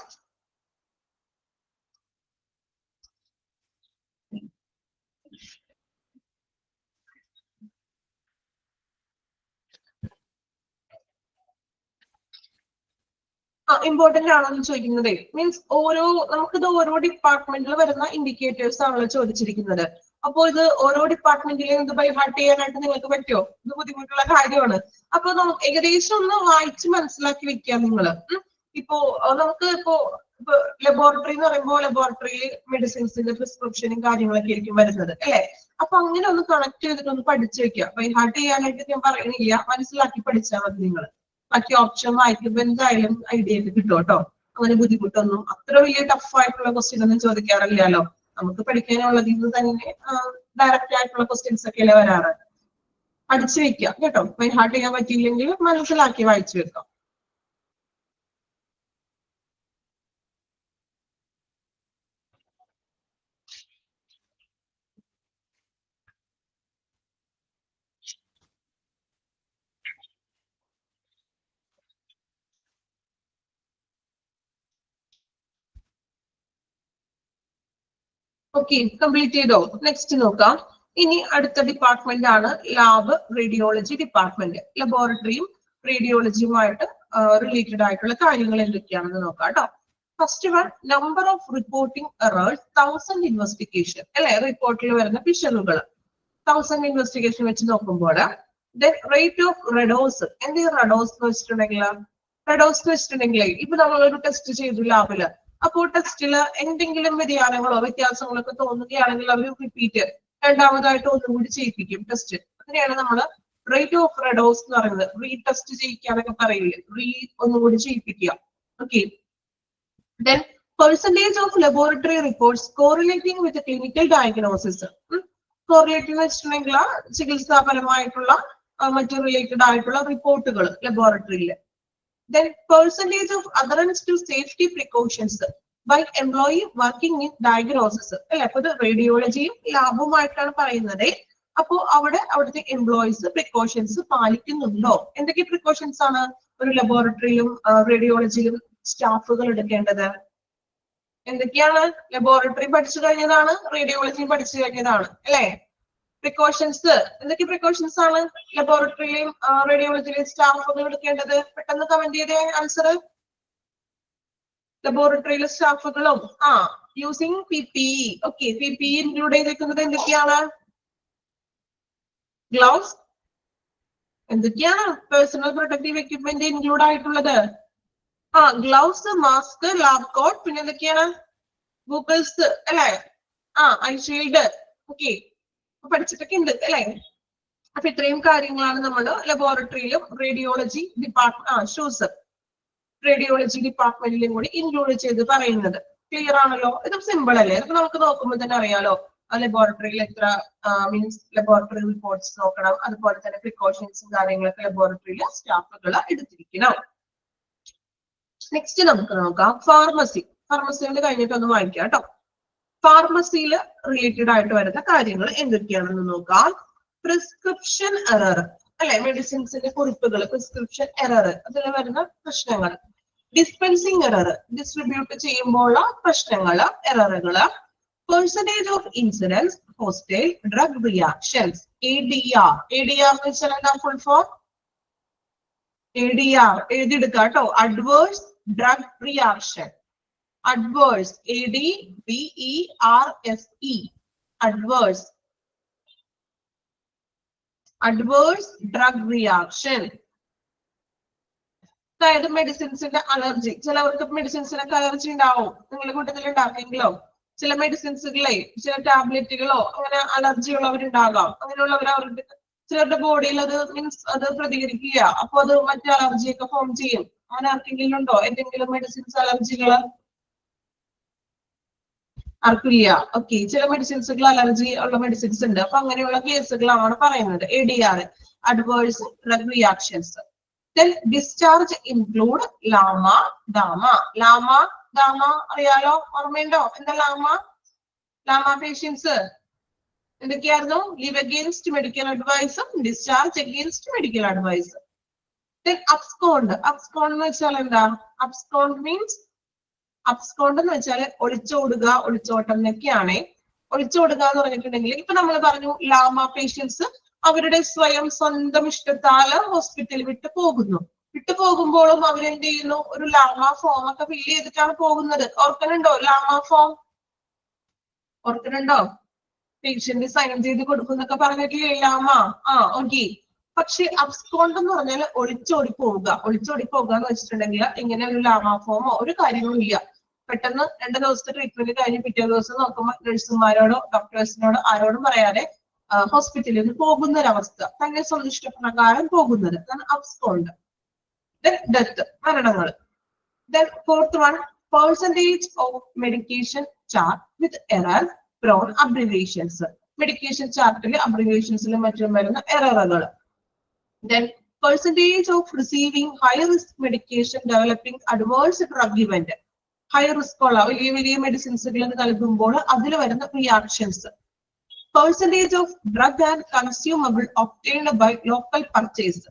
ഇമ്പോർട്ടന്റ് ആണെന്ന് ചോദിക്കുന്നത് മീൻസ് നമുക്കിത് ഓരോ ഡിപ്പാർട്ട്മെന്റിൽ വരുന്ന ഇൻഡിക്കേറ്റേഴ്സ് ആണല്ലോ ചോദിച്ചിരിക്കുന്നത്. അപ്പൊ ഇത് ഓരോ ഡിപ്പാർട്ട്മെന്റിലും ഇത് ബൈ ഹാർട്ട് ചെയ്യാനായിട്ട് നിങ്ങൾക്ക് പറ്റുമോ? ഇത് ബുദ്ധിമുട്ടുള്ള കാര്യമാണ്. അപ്പൊ നമുക്ക് ഏകദേശം ഒന്ന് വായിച്ച് മനസ്സിലാക്കി വെക്കാം നിങ്ങൾ. ഇപ്പോ നമുക്ക് ഇപ്പോ ലബോറട്ടറി എന്ന് പറയുമ്പോൾ ലബോറട്ടറിയിൽ മെഡിസിൻസിന്റെ പ്രിസ്ക്രിപ്ഷനും കാര്യങ്ങളൊക്കെ ആയിരിക്കും വരുന്നത് അല്ലെ. അപ്പൊ അങ്ങനെ ഒന്ന് കണക്ട് ചെയ്തിട്ട് ഒന്ന് പഠിച്ചു വെക്കുക. ബൈ ഹാർട്ട് ചെയ്യാനായിട്ട് ഞാൻ പറയുന്നില്ല, മനസ്സിലാക്കി പഠിച്ചാൽ മതി നിങ്ങൾ. ബാക്കി ഓപ്ഷൻ വായിക്കുമ്പോൾ എന്തായാലും ഐഡിയ ഒക്കെ കിട്ടും കേട്ടോ. അങ്ങനെ ബുദ്ധിമുട്ടൊന്നും അത്ര വലിയ ടഫ് ആയിട്ടുള്ള ക്വസ്റ്റ്യൻ ഒന്നും ചോദിക്കാറില്ലല്ലോ. നമുക്ക് പഠിക്കാനുള്ളത് ഇത് തന്നെ ഡയറക്റ്റ് ആയിട്ടുള്ള ക്വസ്റ്റ്യൻസ് ഒക്കെ അല്ലേ വരാറ്. പഠിച്ചു വെക്കാം കേട്ടോ. ബൈ ഹാർട്ട് ചെയ്യാൻ പറ്റിയില്ലെങ്കിൽ മനസ്സിലാക്കി വായിച്ചു വെക്കാം. ഓക്കെ, കംപ്ലീറ്റ് ചെയ്തോ? നെക്സ്റ്റ് നോക്കാം. ഇനി അടുത്ത ഡിപ്പാർട്ട്മെന്റ് ആണ് ലാബ് റേഡിയോളജി ഡിപ്പാർട്ട്മെന്റ്. ലബോറട്ടറിയും റേഡിയോളജിയുമായിട്ട് റിലേറ്റഡ് ആയിട്ടുള്ള കാര്യങ്ങൾ എന്തൊക്കെയാണെന്ന് നോക്കാം കേട്ടോ. First one, number of reporting errors 1000 investigation അല്ലെ, റിപ്പോർട്ടിൽ വരുന്ന പിശകുകൾ 1000 ഇൻവെസ്റ്റിഗേഷൻ വെച്ച് നോക്കുമ്പോൾ റേറ്റ് ഓഫ് റെഡോസ്. എന്ത് റെഡോസ് എന്ന് വെച്ചിട്ടുണ്ടെങ്കിൽ ഇപ്പൊ നമ്മളൊരു ടെസ്റ്റ് ചെയ്തു ലാബില്. അപ്പോൾ ടെസ്റ്റില് എന്തെങ്കിലും വ്യതിയാനങ്ങളോ വ്യത്യാസങ്ങളൊക്കെ തോന്നുകയാണെങ്കിൽ അവർ റിപ്പീറ്റ് രണ്ടാമതായിട്ട് ഒന്നുകൂടി ചെയ്യിപ്പിക്കും ടെസ്റ്റ്. അങ്ങനെയാണ് നമ്മൾ റേറ്റ് ഓഫ് റെഡോസ് എന്ന് പറയുന്നത്. റീ ടെസ്റ്റ് ചെയ്യിക്കാനൊക്കെ പറയില്ലേ, ഒന്നുകൂടി ചെയ്യിപ്പിക്കുക. Okay, then percentage of laboratory reports correlating with the clinical diagnosis. Correlative എന്ന് വെച്ചിട്ടുണ്ടെങ്കിൽ ചികിത്സാപരമായിട്ടുള്ള മറ്റു റിലേറ്റഡ് ആയിട്ടുള്ള റിപ്പോർട്ടുകൾ ലബോറട്ടറിയിൽ. Then percentage of adherence to safety precautions by employee working in diagnosis. അല്ലെ, അപ്പൊ ഇത് റേഡിയോളജിയും ലാബുമായിട്ടാണ് പറയുന്നത്. അപ്പോ അവിടുത്തെ എംപ്ലോയീസ് പ്രിക്കോഷൻസ് പാലിക്കുന്നുണ്ടോ? എന്തൊക്കെ പ്രിക്കോഷൻസ് ആണ് ഒരു ലബോറട്ടറിയിലും റേഡിയോളജിയിലും സ്റ്റാഫുകൾ എടുക്കേണ്ടത്? എന്തൊക്കെയാണ്? ലബോറട്ടറി പഠിച്ചു കഴിഞ്ഞതാണ്, റേഡിയോളജിയും പഠിച്ചു കഴിഞ്ഞതാണ് അല്ലെ. പ്രിക്കോഷൻസ് എന്തൊക്കെ പ്രിക്കോഷൻസ് ആണ് ലബോറട്ടറിയിലെയും റേഡിയോളജിയിലെയും സ്റ്റാഫുകൾ എടുക്കേണ്ടത്? പെട്ടെന്ന് കമന്റ് ചെയ്തേ ആൻസർ. ലബോറട്ടറിയിലെ സ്റ്റാഫുകളും using PPE. Okay, PPE include ചെയ്തിരിക്കുന്നത് എന്തൊക്കെയാണ്? ഗ്ലൗസ്, എന്തൊക്കെയാണ് പേഴ്സണൽ പ്രൊട്ടക്റ്റീവ് എക്യുപ്മെന്റ് ഇൻക്ലൂഡ് ആയിട്ടുള്ളത്? ഗ്ലൗസ്, മാസ്ക്, ലാബ് കോട്ട്, പിന്നെ എന്തൊക്കെയാണ്? ഗൂഗിൾസ് അല്ലെ? I shield. ഓക്കെ, പഠിച്ചിട്ടൊക്കെ ഉണ്ട് അല്ലെ? അപ്പൊ ഇത്രയും കാര്യങ്ങളാണ് നമ്മൾ ലബോറട്ടറിയിലും റേഡിയോളജി ഷൂസ് റേഡിയോളജി ഡിപ്പാർട്ട്മെന്റിലും കൂടി ഇൻക്ലൂഡ് ചെയ്ത് പറയുന്നത്. ക്ലിയർ ആണല്ലോ? ഇത് സിമ്പിൾ അല്ലേ? അപ്പൊ നമുക്ക് നോക്കുമ്പോൾ തന്നെ അറിയാലോ ലബോറട്ടറിയിൽ എത്ര മീൻസ് ലബോറട്ടറി റിപ്പോർട്ട്സ് നോക്കണം, അതുപോലെ തന്നെ പ്രിക്കോഷൻസും കാര്യങ്ങളൊക്കെ ലബോറട്ടറിയിലെ സ്റ്റാഫുകൾ എടുത്തിരിക്കണം. നെക്സ്റ്റ് നമുക്ക് നോക്കാം ഫാർമസി. ഫാർമസിയോട് കഴിഞ്ഞിട്ട് ഒന്ന് വായിക്കാം കേട്ടോ. ഫാർമസിയിൽ റിലേറ്റഡ് ആയിട്ട് വരുന്ന കാര്യങ്ങൾ എന്തൊക്കെയാണെന്ന് നോക്കാം. പ്രിസ്ക്രിപ്ഷൻ എറർ അല്ലെ? മെഡിസിൻസിന്റെ കുറിപ്പുകൾ, പ്രിസ്ക്രിപ്ഷൻ എറർ, അതിൽ വരുന്ന പ്രശ്നങ്ങൾ. ഡിസ്പെൻസിങ് എറർ, ഡിസ്ട്രിബ്യൂട്ട് ചെയ്യുമ്പോഴുള്ള പ്രശ്നങ്ങൾ, എററുകള്. Percentage of incidence hostile drug reactions, ADR. ADR എന്ന് വെച്ചാൽ എന്താ ഫുൾ ഫോം? ADR എഴുതിയെടുക്കുക കേട്ടോ. Adverse drug reaction. Adverse, ADVERSE, adverse drug reaction. അതായത് മെഡിസിൻസിന്റെ അലർജി. ചിലവർക്ക് മെഡിസിൻസിനൊക്കെ അലർജി ഉണ്ടാവും. നിങ്ങളുടെ കൂട്ടത്തിൽ ഉണ്ടാക്കെങ്കിലോ ചില മെഡിസിൻസുകളെ, ചില ടാബ്ലറ്റുകളോ അങ്ങനെ അലർജി ഉള്ളവരുണ്ടാകാം. അങ്ങനെയുള്ളവർ അവരുടെ ചിലരുടെ ബോഡിയിൽ അത് മീൻസ് അത് പ്രതികരിക്കുക, അപ്പൊ അത് മറ്റു അലർജിയൊക്കെ ഫോം ചെയ്യും. അങ്ങനെ ആർക്കെങ്കിലും ഉണ്ടോ എന്തെങ്കിലും മെഡിസിൻസ് അലർജികള്? ആർക്കില്ല. ഓക്കെ, ചില മെഡിസിൻസുകൾ അലർജി ഉള്ള മെഡിസിൻസ് ഉണ്ട്. അപ്പൊ അങ്ങനെയുള്ള കേസുകളാണ് പറയുന്നത്. ADR, adverse drug reactions. Then discharge include LAMA, DAMA. LAMA, DAMA അറിയാലോ? ഓർമ്മയുണ്ടോ? എന്താ ലാമ? ലാമ പേഷ്യൻസ് എന്തൊക്കെയായിരുന്നു? ലീവ് അഗെയിൻസ്റ്റ് മെഡിക്കൽ അഡ്വൈസും discharge against medical advice. Then abscond. Abscond എന്ന് വെച്ചാൽ എന്താ? Abscond means അബ്സ്കോണ്ട് എന്ന് വെച്ചാൽ ഒളിച്ചോടുക, ഒളിച്ചോട്ടം എന്നൊക്കെയാണ്. ഒളിച്ചോടുക എന്ന് പറഞ്ഞിട്ടുണ്ടെങ്കിൽ ഇപ്പൊ നമ്മൾ പറഞ്ഞു ലാമ പേഷ്യൻസ് അവരുടെ സ്വന്തം ഇഷ്ടത്താല് ഹോസ്പിറ്റൽ വിട്ടു പോകുന്നു. വിട്ടു പോകുമ്പോഴും അവരെന്ത് ചെയ്യുന്നു? ഒരു ലാമ ഫോം ഒക്കെ ഫില്ല് ചെയ്തിട്ടാണ് പോകുന്നത്. ഓർക്കുന്നുണ്ടോ ലാമ ഫോം? ഓർക്കുന്നുണ്ടോ? പേഷ്യന്റ് സൈൻ ചെയ്ത് കൊടുക്കുന്നൊക്കെ പറഞ്ഞിട്ടില്ലേ ലാമ? ഓക്കെ. പക്ഷെ അബ്സ്കോണ്ട് എന്ന് പറഞ്ഞാൽ ഒളിച്ചോടി പോവുക. ഒളിച്ചോടി പോകുക എന്ന് വെച്ചിട്ടുണ്ടെങ്കിൽ ഇങ്ങനെ ഒരു ലാമ ഫോമോ ഒരു കാര്യങ്ങളും ഇല്ല. പെട്ടെന്ന് 2 ദിവസത്തെ ട്രീറ്റ്മെന്റ് കഴിഞ്ഞ് പിറ്റേ ദിവസം നോക്കുമ്പോൾ നഴ്സുമാരോടോ ഡോക്ടേഴ്സിനോടോ ആരോടും പറയാതെ ഹോസ്പിറ്റലിൽ നിന്ന് പോകുന്ന ഒരവസ്ഥ, തന്നെ സ്വന്തം ഇഷ്ടപ്രകാരം പോകുന്നത്, അതാണ് അബ്സ്കോണ്ട്. ഡെത്ത്, മരണങ്ങൾ. Fourth one, percentage of medication chart with error prone abbreviations. മെഡിക്കേഷൻ ചാർട്ടിൽ അബ്രിവേഷൻസിലും മറ്റും വരുന്ന എററുകൾ. Then percentage of receiving high risk medication developing adverse drug event. High risk ഉള്ള വലിയ വലിയ മെഡിസിൻസുകൾ നൽകുമ്പോൾ അതിൽ വരുന്ന reactions. Percentage of drug and consumable obtained by local purchase.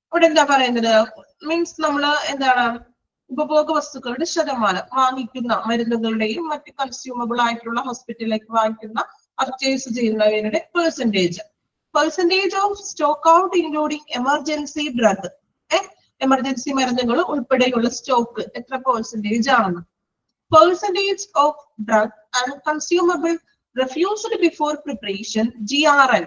ഇവിടെ എന്താ പറയുന്നത്? മീൻസ് നമ്മൾ എന്താണ് ഉപഭോഗ വസ്തുക്കളുടെ ശതമാനം, വാങ്ങിക്കുന്ന മരുന്നുകളുടെയും മറ്റ് കൺസ്യൂമബിൾ ആയിട്ടുള്ള ഹോസ്പിറ്റലിലേക്ക് വാങ്ങിക്കുന്ന പർച്ചേസ് ചെയ്യുന്നവരുടെ percentage. Percentage of stock out including emergency drug. Emergency മരുന്നുകൾ ഉൾപ്പെടെയുള്ള സ്റ്റോക്ക് എത്ര പെർസെന്റേജ് ആണെന്ന്. Percentage of drug and consumable refused before preparation, GRN,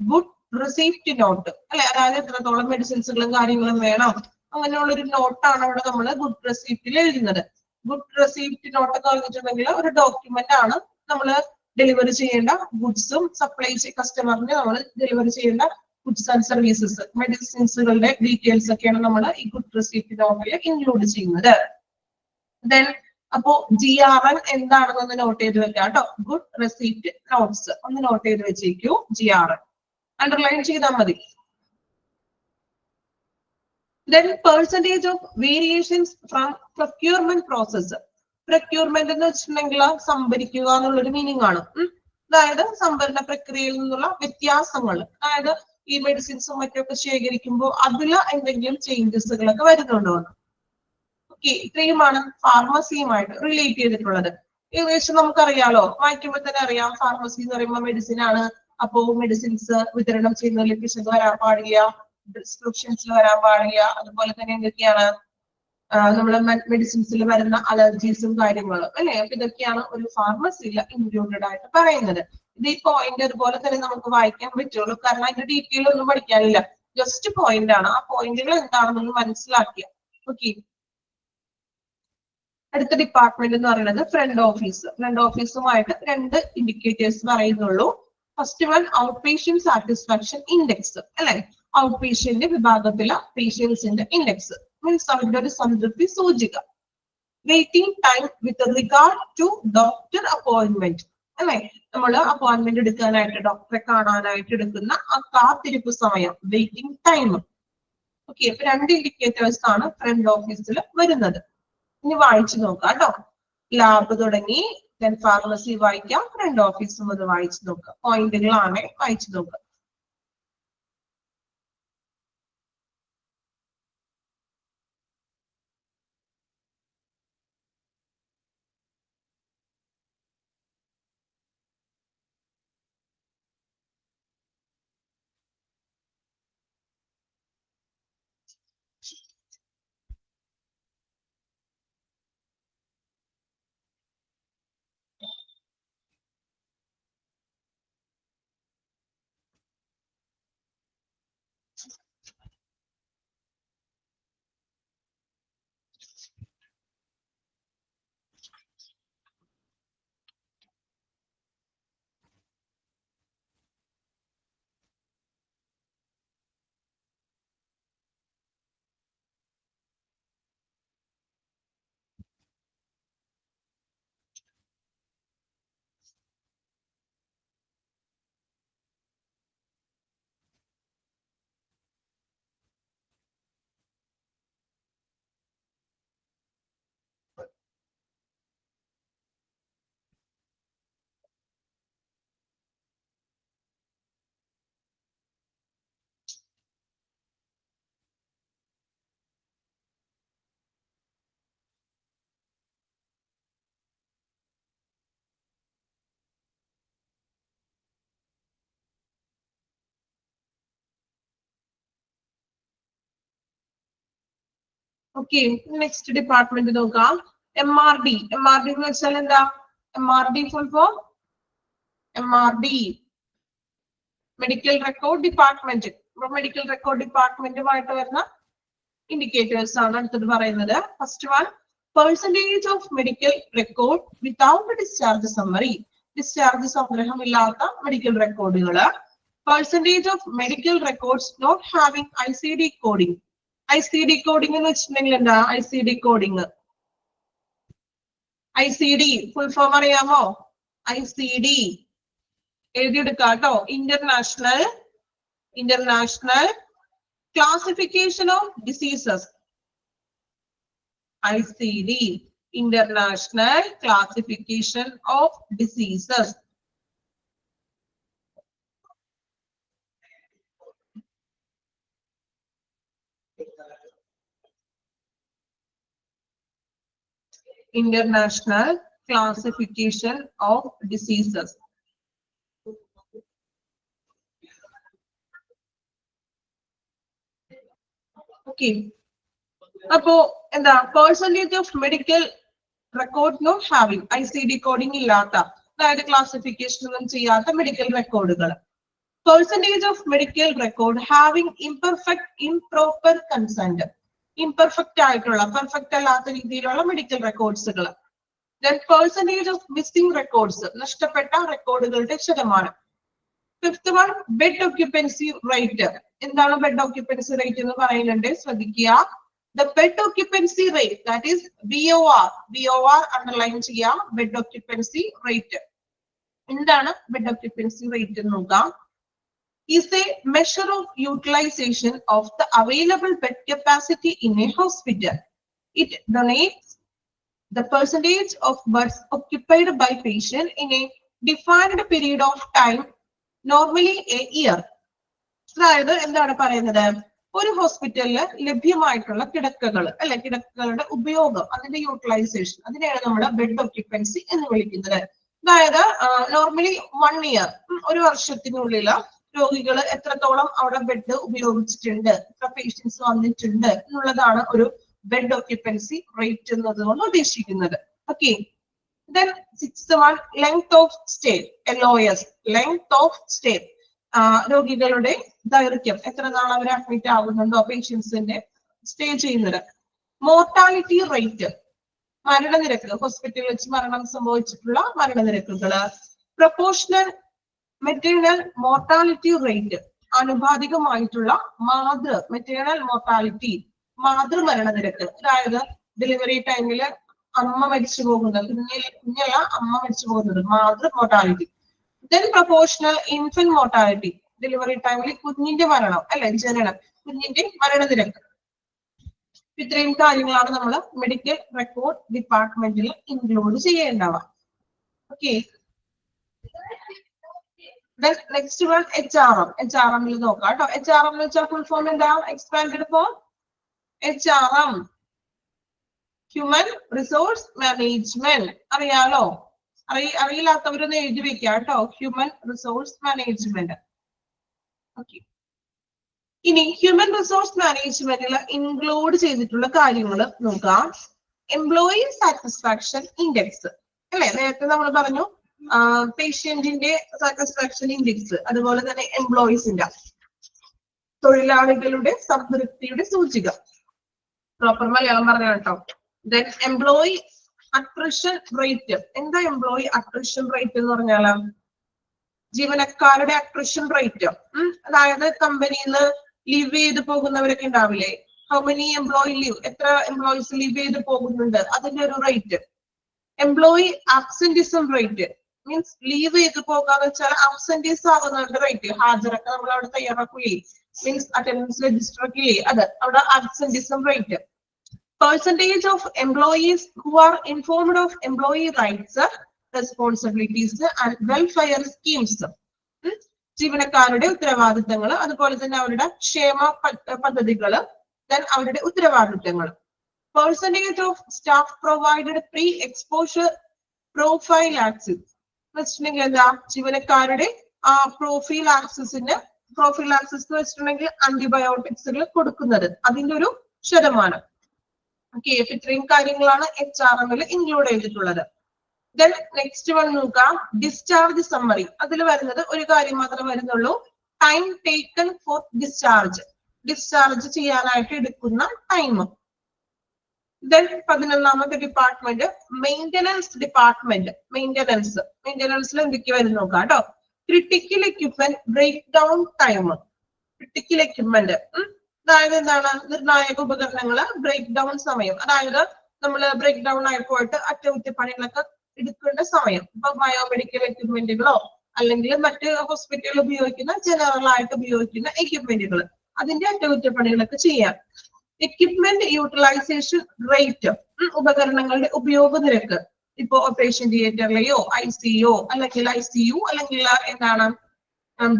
good receipt note അല്ലെ? അതായത് എത്രത്തോളം മെഡിസിൻസുകളും കാര്യങ്ങളും വേണം അങ്ങനെയുള്ള ഒരു നോട്ടാണ് അവിടെ നമ്മൾ ഗുഡ് റെസിപ്റ്റിൽ എഴുതുന്നത്. ഗുഡ് റെസിപ്റ്റ് നോട്ട് എന്ന് പറഞ്ഞിട്ടുണ്ടെങ്കിൽ ഒരു ഡോക്യുമെന്റ് ആണ്. നമ്മൾ ഡെലിവറി ചെയ്യേണ്ട ഗുഡ്സും സപ്ലൈ കസ്റ്റമറിന് നമ്മൾ ഡെലിവറി ചെയ്യേണ്ട ഗുഡ്സ് ആൻഡ് സർവീസസ്, മെഡിസിൻസുകളുടെ ഡീറ്റെയിൽസ് ഒക്കെയാണ് നമ്മൾ ഈ ഗുഡ് റെസിപ്റ്റ് നോട്ടിൽ ഇൻക്ലൂഡ് ചെയ്യുന്നത്. ദെൻ അപ്പോ GRN എന്താണെന്നൊന്ന് നോട്ട് ചെയ്ത് വെക്കാം കേട്ടോ. ഗുഡ് റെസിപ്റ്റ് നോട്ട്സ് ഒന്ന് നോട്ട് ചെയ്ത് വെച്ചേക്കൂ. GRN അണ്ടർലൈൻ ചെയ്താൽ മതി. Then percentage of variations from procurement process. Procurement എന്ന് വെച്ചിട്ടുണ്ടെങ്കിൽ സംഭരിക്കുക എന്നുള്ളൊരു മീനിങ് ആണ്. അതായത് സംഭരണ പ്രക്രിയയിൽ നിന്നുള്ള വ്യത്യാസങ്ങൾ, അതായത് ഈ മെഡിസിൻസും മറ്റൊക്കെ ശേഖരിക്കുമ്പോൾ അതിൽ എന്തെങ്കിലും ചേഞ്ചസുകളൊക്കെ വരുന്നുണ്ടോ എന്ന്. ഓക്കെ, ഇത്രയുമാണ് ഫാർമസിയുമായിട്ട് റിലേറ്റ് ചെയ്തിട്ടുള്ളത്. ഏകദേശം നമുക്കറിയാലോ, വായിക്കുമ്പോൾ തന്നെ അറിയാം. ഫാർമസി എന്ന് പറയുമ്പോൾ മെഡിസിൻ ആണ്. അപ്പോ മെഡിസിൻസ് വിതരണം ചെയ്യുന്നതിൽ പിശക് വരാൻ പാടില്ല, പ്രിസ്ക്രിപ്ഷൻസിൽ വരാൻ പാടില്ല. അതുപോലെ തന്നെ എന്തൊക്കെയാണ് നമ്മളെ മെഡിസിൻസിൽ വരുന്ന അലർജീസും കാര്യങ്ങളും അല്ലെ. അപ്പൊ ഇതൊക്കെയാണ് ഒരു ഫാർമസിയിൽ ഇൻക്ലൂഡഡ് ആയിട്ട് പറയുന്നത്. ഇത് ഈ പോയിന്റ് അതുപോലെ തന്നെ നമുക്ക് വായിക്കാൻ പറ്റുള്ളൂ, കാരണം അതിന്റെ ഡീറ്റെയിൽ ഒന്നും പഠിക്കാനില്ല. ജസ്റ്റ് പോയിന്റ് ആണ്. ആ പോയിന്റുകൾ എന്താണെന്ന് മനസ്സിലാക്കിയ ഓക്കെ. അടുത്ത ഡിപ്പാർട്ട്മെന്റ് എന്ന് പറയുന്നത് ഫ്രണ്ട് ഓഫീസ്. ഫ്രണ്ട് ഓഫീസുമായിട്ട് രണ്ട് ഇൻഡിക്കേറ്റേഴ്സ് പറയുന്നുള്ളൂ. First one out patient satisfaction index അല്ലെ. ഔട്ട് പേഷ്യന്റ് വിഭാഗത്തിലെ പേഷ്യൻസിന്റെ ഇൻഡെക്സ് മീൻസ് അവരുടെ ഒരു സംതൃപ്തി സൂചിക. Waiting time with regard to doctor appointment അല്ലെ. നമ്മൾ അപ്പോയിന്റ്മെന്റ് എടുക്കാനായിട്ട് ഡോക്ടറെ കാണാനായിട്ട് എടുക്കുന്ന ആ കാത്തിരിപ്പ് സമയം, വെയിറ്റിംഗ് ടൈം. ഓക്കെ, അപ്പൊ രണ്ട് ഇൻഡിക്കേറ്റേഴ്സ് ആണ് ഫ്രണ്ട് ഓഫീസിൽ വരുന്നത്. ഇനി വായിച്ചു നോക്കാം കേട്ടോ. ലാബ് തുടങ്ങി ദെൻ ഫാർമസി വായിക്കാം, ഫ്രണ്ട് ഓഫീസും അത് വായിച്ചു നോക്കാം. പോയിന്റുകളാണ് വായിച്ചു നോക്കാം. ഓക്കെ, നെക്സ്റ്റ് ഡിപ്പാർട്ട്മെന്റ് നോക്കാം. MRD. MRD എന്ന് വെച്ചാൽ എന്താ? MRD full form MRD medical record department. Medical record ഡിപ്പാർട്ട്മെന്റുമായിട്ട് വരുന്ന ഇൻഡിക്കേറ്റേഴ്സ് ആണ് അടുത്തത് പറയുന്നത്. First one percentage of medical record without discharge summary. Discharge സംഗ്രഹമില്ലാത്ത മെഡിക്കൽ റെക്കോർഡുകള്. Percentage of medical records not having ICD coding. ICD coding എന്ന് വെച്ചിട്ടുണ്ടെങ്കിൽ എന്താ? ICD coding, ICD full form അറിയാമോ? ICD എഴുതിയെടുക്കാം കേട്ടോ. International classification of diseases. ICD international classification of diseases. International classification of diseases. Okay. അപ്പോ എന്താ? Percentage of medical record not having ICD coding ഇല്ലാത്ത, അതായത് ക്ലാസിഫിക്കേഷൻ ഒന്നും ചെയ്യാത്ത മെഡിക്കൽ റെക്കോർഡുകൾ. Percentage of medical record having improper consent. Imperfect ആയിട്ടുള്ള, perfect അല്ലാത്ത രീതിയിലുള്ള മെഡിക്കൽ റെക്കോർഡ്സുകൾ. Then percentage of missing records, നഷ്ടപ്പെട്ട റെക്കോർഡുകളുടെ ശതമാനം. Fifth one bed occupancy rate. എന്താണ് ബെഡ് ഓക്യുപ്പൻസി റേറ്റ് എന്ന് പറയുന്നുണ്ട്, ശ്രദ്ധിക്കുക. The bed occupancy rate, that is BOR underline ചെയ്യാം. ബെഡ് ഓക്യുപ്പൻസി റേറ്റ് എന്താണ്? ബെഡ് ഓക്യുപ്പൻസി റേറ്റ് എന്ന് നോക്കാം. Is a measure of utilization of the available bed capacity in a hospital. It denotes the percentage of beds occupied by patient in a defined period of time, normally a year. അതായത് എന്താണ് പറയുന്നത്? ഒരു ഹോസ്പിറ്റലില് ലഭ്യമായിട്ടുള്ള കിടക്കകൾ അല്ലെ, കിടക്കകളുടെ ഉപയോഗം, അതിന്റെ യൂട്ടിലൈസേഷൻ, അതിനെയാണ് നമ്മൾ ബെഡ് ഓക്യുപ്പൻസി എന്ന് വിളിക്കുന്നത്. അതായത് നോർമലി 1 ഇയർ, ഒരു വർഷത്തിനുള്ളിൽ രോഗികൾ എത്രത്തോളം അവിടെ ബെഡ് ഉപയോഗിച്ചിട്ടുണ്ട്, എത്ര പേഷ്യൻസ് വന്നിട്ടുണ്ട് എന്നുള്ളതാണ് ഒരു ബെഡ് ഓക്യുപ്പൻസി റേറ്റ് എന്നതുകൊണ്ട് ഉദ്ദേശിക്കുന്നത്. Okay. Then 6th one, length of stay, LOS, length of stay. രോഗികളുടെ ദൈർഘ്യം, എത്ര നാൾ അവർ അഡ്മിറ്റ് ആകുന്നുണ്ടോ പേഷ്യൻസിന്റെ സ്റ്റേ ചെയ്യുന്നത്. മോർട്ടാലിറ്റി റേറ്റ്, മരണനിരക്ക്, ഹോസ്പിറ്റലിൽ വെച്ച് മരണം സംഭവിച്ചിട്ടുള്ള മരണനിരക്കുകള്. പ്രൊപ്പോർഷണൽ മെറ്റേണൽ മോർട്ടാലിറ്റി റേറ്റ്, ആനുപാതികമായിട്ടുള്ള മെറ്റേണൽ മോർട്ടാലിറ്റി, മാതൃമരണനിരക്ക്, അതായത് ഡെലിവറി ടൈമില് അമ്മ മരിച്ചു പോകുന്നത്, കുഞ്ഞല്ല അമ്മ മരിച്ചു പോകുന്നത്, മാതൃ mortality. Then proportional infant mortality, delivery ടൈമിൽ കുഞ്ഞിന്റെ മരണം അല്ലെ, ജനനം, കുഞ്ഞിന്റെ മരണനിരക്ക്. ഇത്രയും കാര്യങ്ങളാണ് നമ്മൾ മെഡിക്കൽ റെക്കോർഡ് ഡിപ്പാർട്ട്മെന്റിൽ ഇൻക്ലൂഡ് ചെയ്യേണ്ടവ. Okay. Then next one, HRM. HRM ൽ നോക്കാം കേട്ടോ. HRM എന്ന് വെച്ചാൽ ഫുൾ ഫോം എന്താ? Expanded form HRM, human resource management. അറിയാലോ? അറിയില്ലാത്തവരൊന്ന് എഴുതി വെക്കുക കേട്ടോ, ഹ്യൂമൻ റിസോഴ്സ് മാനേജ്മെന്റ്. ഓക്കെ. ഇനി ഹ്യൂമൻ റിസോഴ്സ് മാനേജ്മെന്റിൽ ഇൻക്ലൂഡ് ചെയ്തിട്ടുള്ള കാര്യങ്ങൾ നോക്കാം. എംപ്ലോയി സാറ്റിസ്ഫാക്ഷൻ ഇൻഡെക്സ് അല്ലെ, നേരത്തെ നമ്മൾ പറഞ്ഞു പേഷ്യന്റിന്റെ സാറ്റിസ്ഫാക്ഷൻ ഇൻഡെക്സ്, അതുപോലെ തന്നെ എംപ്ലോയീസിന്റെ, തൊഴിലാളികളുടെ സംതൃപ്തിയുടെ സൂചിക. പ്രോപ്പർ മലയാളം പറഞ്ഞ കേട്ടോ. Then employee attrition rate. എന്താ എംപ്ലോയി അട്രിഷൻ റേറ്റ് എന്ന് പറഞ്ഞാല്? ജീവനക്കാരുടെ അട്രിഷൻ റേറ്റ്, അതായത് കമ്പനിയിൽ നിന്ന് ലീവ് ചെയ്ത് പോകുന്നവരൊക്കെ ഉണ്ടാവില്ലേ, ഹൗ മെനി എംപ്ലോയി ലീവ്, എത്ര എംപ്ലോയീസ് ലീവ് ചെയ്ത് പോകുന്നുണ്ട്, അതിന്റെ ഒരു rate. Employee absenteeism rate, means leave ചെയ്ത് പോകാന്ന് വെച്ചാൽ ആബ്സെന്റീസ് ആകുന്നവരുടെ റേറ്റ്. ഹാജരൊക്കെ നമ്മൾ അവിടെ തയ്യാറാക്കില്ലേ, മീൻസ് അറ്റൻഡൻസ് രജിസ്റ്റർ ഒക്കെ ഇല്ലേ, അത് അവിടെ ആബ്സെന്റിസം rate. Percentage of employees who are informed of employee rights, responsibilities and welfare schemes. ജീവനക്കാരുടെ ഉത്തരവാദിത്തങ്ങൾ, അതുപോലെ തന്നെ അവരുടെ ക്ഷേമ പദ്ധതികൾ, then അവരുടെ ഉത്തരവാദിത്തങ്ങൾ. Percentage of staff provided pre-exposure profile access. വെച്ചിട്ടുണ്ടെങ്കിൽ എന്താ? ജീവനക്കാരുടെ പ്രൊഫൈൽ ആക്സസിന്, പ്രൊഫൈൽ ആക്സസ് എന്ന് വെച്ചിട്ടുണ്ടെങ്കിൽ ആന്റിബയോട്ടിക്സുകൾ കൊടുക്കുന്നത്, അതിന്റെ ഒരു ശതമാനം. ഓക്കെ. ഇത്രയും കാര്യങ്ങളാണ് HRM ഇൻക്ലൂഡ് ചെയ്തിട്ടുള്ളത്. ദെൻ നെക്സ്റ്റ് വൺ നോക്കാം, ഡിസ്ചാർജ് സമ്മറി. അതിൽ വരുന്നത് ഒരു കാര്യം മാത്രമേ വരുന്നുള്ളൂ, time taken for discharge, discharge ചെയ്യാനായിട്ട് എടുക്കുന്ന ടൈം. ദെൻ 11ാമത്തെ ഡിപ്പാർട്ട്മെന്റ് മെയിന്റനൻസ് ഡിപ്പാർട്ട്മെന്റ്. മെയിന്റനൻസിൽ എന്തൊക്കെ വരും നോക്കാം കേട്ടോ. Critical equipment breakdown time. Critical equipment അതായത് എന്താണ്? നിർണായക ഉപകരണങ്ങള് ബ്രേക്ക് ഡൗൺ സമയം, അതായത് നമ്മൾ ബ്രേക്ക് ഡൗൺ ആയി പോയിട്ട് അറ്റകുറ്റപ്പണികളൊക്കെ എടുക്കേണ്ട സമയം. ഇപ്പൊ ബയോമെഡിക്കൽ എക്യുപ്മെന്റുകളോ അല്ലെങ്കിൽ മറ്റ് ഹോസ്പിറ്റലിൽ ഉപയോഗിക്കുന്ന ജനറൽ ആയിട്ട് ഉപയോഗിക്കുന്ന എക്യുപ്മെന്റുകൾ, അതിന്റെ അറ്റകുറ്റപ്പണികളൊക്കെ ചെയ്യാം. എക്യുപ്മെന്റ് യൂട്ടിലൈസേഷൻ റേറ്റ്, ഉപകരണങ്ങളുടെ ഉപയോഗ നിരക്ക്. ഇപ്പോ ഓപ്പറേഷൻ തിയേറ്ററിലെയോ ICU അല്ലെങ്കിൽ എന്താണ്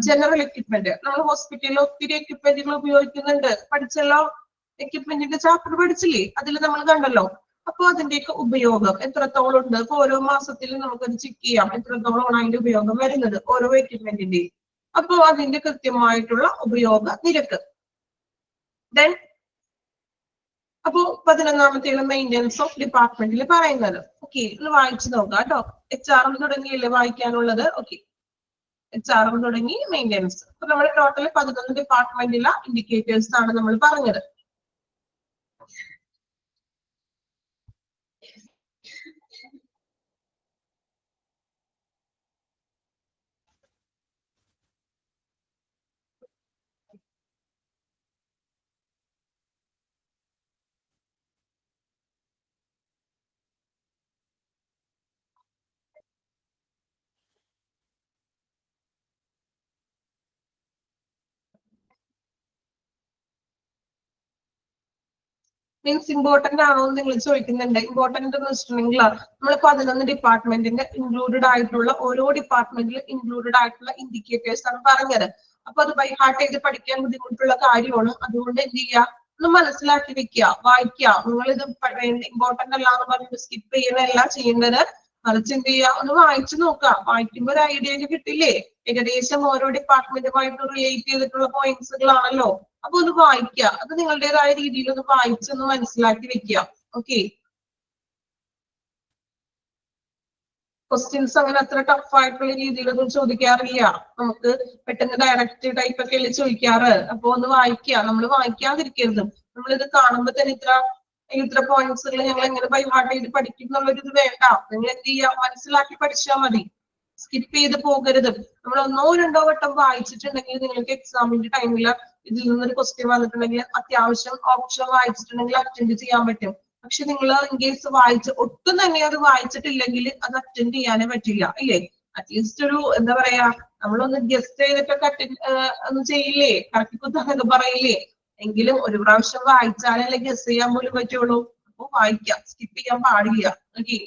ജനറൽ എക്യുപ്മെന്റ്. നമ്മൾ ഹോസ്പിറ്റലിൽ ഒത്തിരി എക്യുപ്മെന്റുകൾ ഉപയോഗിക്കുന്നുണ്ട്, പഠിച്ചല്ലോ, എക്യുപ്മെന്റിന്റെ ചാപ്റ്റർ പഠിച്ചില്ലേ, അതിൽ നമ്മൾ കണ്ടല്ലോ. അപ്പൊ അതിന്റെയൊക്കെ ഉപയോഗം എത്രത്തോളം ഉണ്ട്, ഇപ്പൊ ഓരോ മാസത്തിലും നമുക്കത് ചെക്ക് ചെയ്യാം എത്രത്തോളം അതിന്റെ ഉപയോഗം വരുന്നത് ഓരോ എക്യുപ്മെന്റിന്റെയും. അപ്പൊ അതിന്റെ കൃത്യമായിട്ടുള്ള ഉപയോഗ നിരക്ക്. ദെൻ അപ്പോ 11ാമത്തെ മെയിൻ്റെനൻസ് ഓഫ് ഡിപ്പാർട്ട്മെന്റിൽ പറയുന്നത്. ഓക്കെ, ഒന്ന് വായിച്ചു നോക്കാം കേട്ടോ. HRM തുടങ്ങിയല്ലേ വായിക്കാനുള്ളത്. ഓക്കെ, HRM തുടങ്ങി മെയിൻ്റെനൻസ്. അപ്പൊ നമ്മൾ ടോട്ടൽ 11 ഡിപ്പാർട്ട്മെന്റിലെ ഇൻഡിക്കേറ്റേഴ്സ് ആണ് നമ്മൾ പറഞ്ഞത്. മീൻസ് ഇമ്പോർട്ടന്റ് ആണോ എന്ന് നിങ്ങൾ ചോദിക്കുന്നുണ്ട്. ഇമ്പോർട്ടന്റ് എന്ന് വെച്ചിട്ടുണ്ടെങ്കിൽ നമ്മൾ 11 ഡിപ്പാർട്ട്മെന്റിന്റെ ഇൻക്ലൂഡഡ് ആയിട്ടുള്ള ഓരോ ഡിപ്പാർട്ട്മെന്റിൽ ഇൻക്ലൂഡഡ് ആയിട്ടുള്ള ഇൻഡിക്കേറ്റേഴ്സ് ആണ് പറഞ്ഞത്. അപ്പൊ അത് ബൈ ഹാർട്ട് ചെയ്ത് പഠിക്കാൻ ബുദ്ധിമുട്ടുള്ള കാര്യമാണ്. അതുകൊണ്ട് എന്ത് ചെയ്യുക, ഒന്ന് മനസ്സിലാക്കി വെക്കുക, വായിക്കുക. നിങ്ങൾ ഇത് ഇമ്പോർട്ടന്റ് അല്ല എന്ന് പറഞ്ഞിട്ട് സ്കിപ്പ് ചെയ്യുന്നതല്ല ചെയ്യേണ്ടത്, മറിച്ച് എന്ത് ചെയ്യുക, ഒന്ന് വായിച്ചു നോക്കുക. വായിക്കുമ്പോൾ ഒരു ഐഡിയ കിട്ടില്ലേ? ഏകദേശം ഓരോ ഡിപ്പാർട്ട്മെന്റുമായിട്ട് റിലേറ്റ് ചെയ്തിട്ടുള്ള പോയിന്റ്സുകളാണല്ലോ. അപ്പൊ ഒന്ന് വായിക്കുക, അത് നിങ്ങളുടേതായ രീതിയിൽ ഒന്ന് വായിച്ചൊന്ന് മനസ്സിലാക്കി വെക്കുക. ഓക്കെ, ക്വസ്റ്റ്യൻസ് അങ്ങനെ അത്ര ടഫ് ആയിട്ടുള്ള രീതിയിലൊന്നും ചോദിക്കാറില്ല. നമുക്ക് പെട്ടെന്ന് ഡയറക്റ്റ് ടൈപ്പ് ഒക്കെ അല്ലേ ചോദിക്കാറ്. അപ്പൊ ഒന്ന് വായിക്കുക, നമ്മൾ വായിക്കാതിരിക്കരുത്. നമ്മളിത് കാണുമ്പോൾ തന്നെ ഇത്ര പോയിന്റ്സുകൾ ഞങ്ങൾ എങ്ങനെ ബൈ ഹാർട്ട് ചെയ്ത് പഠിക്കും എന്നുള്ളൊരു ഇത് വേണ്ട. നിങ്ങൾ എന്ത് ചെയ്യുക, മനസ്സിലാക്കി പഠിച്ചാൽ മതി, സ്കിപ്പ് ചെയ്ത് പോകരുത്. നമ്മൾ 1 or 2 വട്ടം വായിച്ചിട്ടുണ്ടെങ്കിൽ നിങ്ങൾക്ക് എക്സാമിന്റെ ടൈമിൽ ഇതിൽ നിന്നൊരു ക്വസ്റ്റ്യൻ വന്നിട്ടുണ്ടെങ്കിൽ അത്യാവശ്യം ഓപ്ഷൻ വായിച്ചിട്ടുണ്ടെങ്കിൽ അറ്റൻഡ് ചെയ്യാൻ പറ്റും. പക്ഷെ നിങ്ങൾ ഇൻ കേസ് ഒട്ടും തന്നെ അത് വായിച്ചിട്ടില്ലെങ്കിൽ അത് അറ്റൻഡ് ചെയ്യാനേ പറ്റില്ല, ഇല്ലേ? അറ്റ്ലീസ്റ്റ് ഒരു എന്താ പറയാ, നമ്മളൊന്ന് ഗസ്റ്റ് ചെയ്തിട്ടൊക്കെ ഒന്ന് ചെയ്യില്ലേ, കറക്റ്റ് കുത്തൊക്കെ പറയില്ലേ? എങ്കിലും ഒരു പ്രാവശ്യം വായിച്ചാലല്ലേ ഗസ് ചെയ്യാൻ പോലും പറ്റുള്ളൂ. അപ്പൊ വായിക്കാം, സ്കിപ്പ് ചെയ്യാൻ പാടില്ല. ഓക്കെ,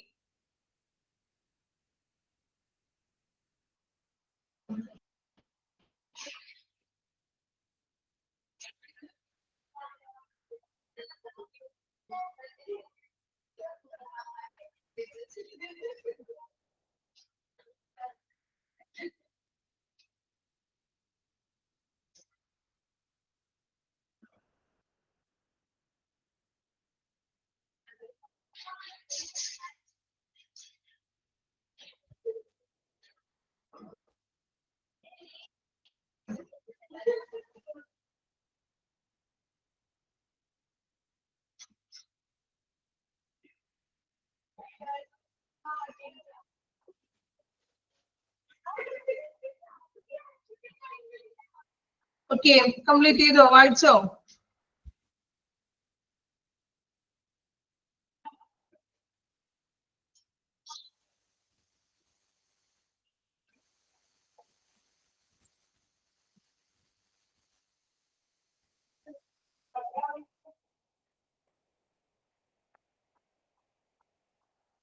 ഓക്കെ, കംപ്ലീറ്റ് ചെയ്തോ? വായിച്ചോ?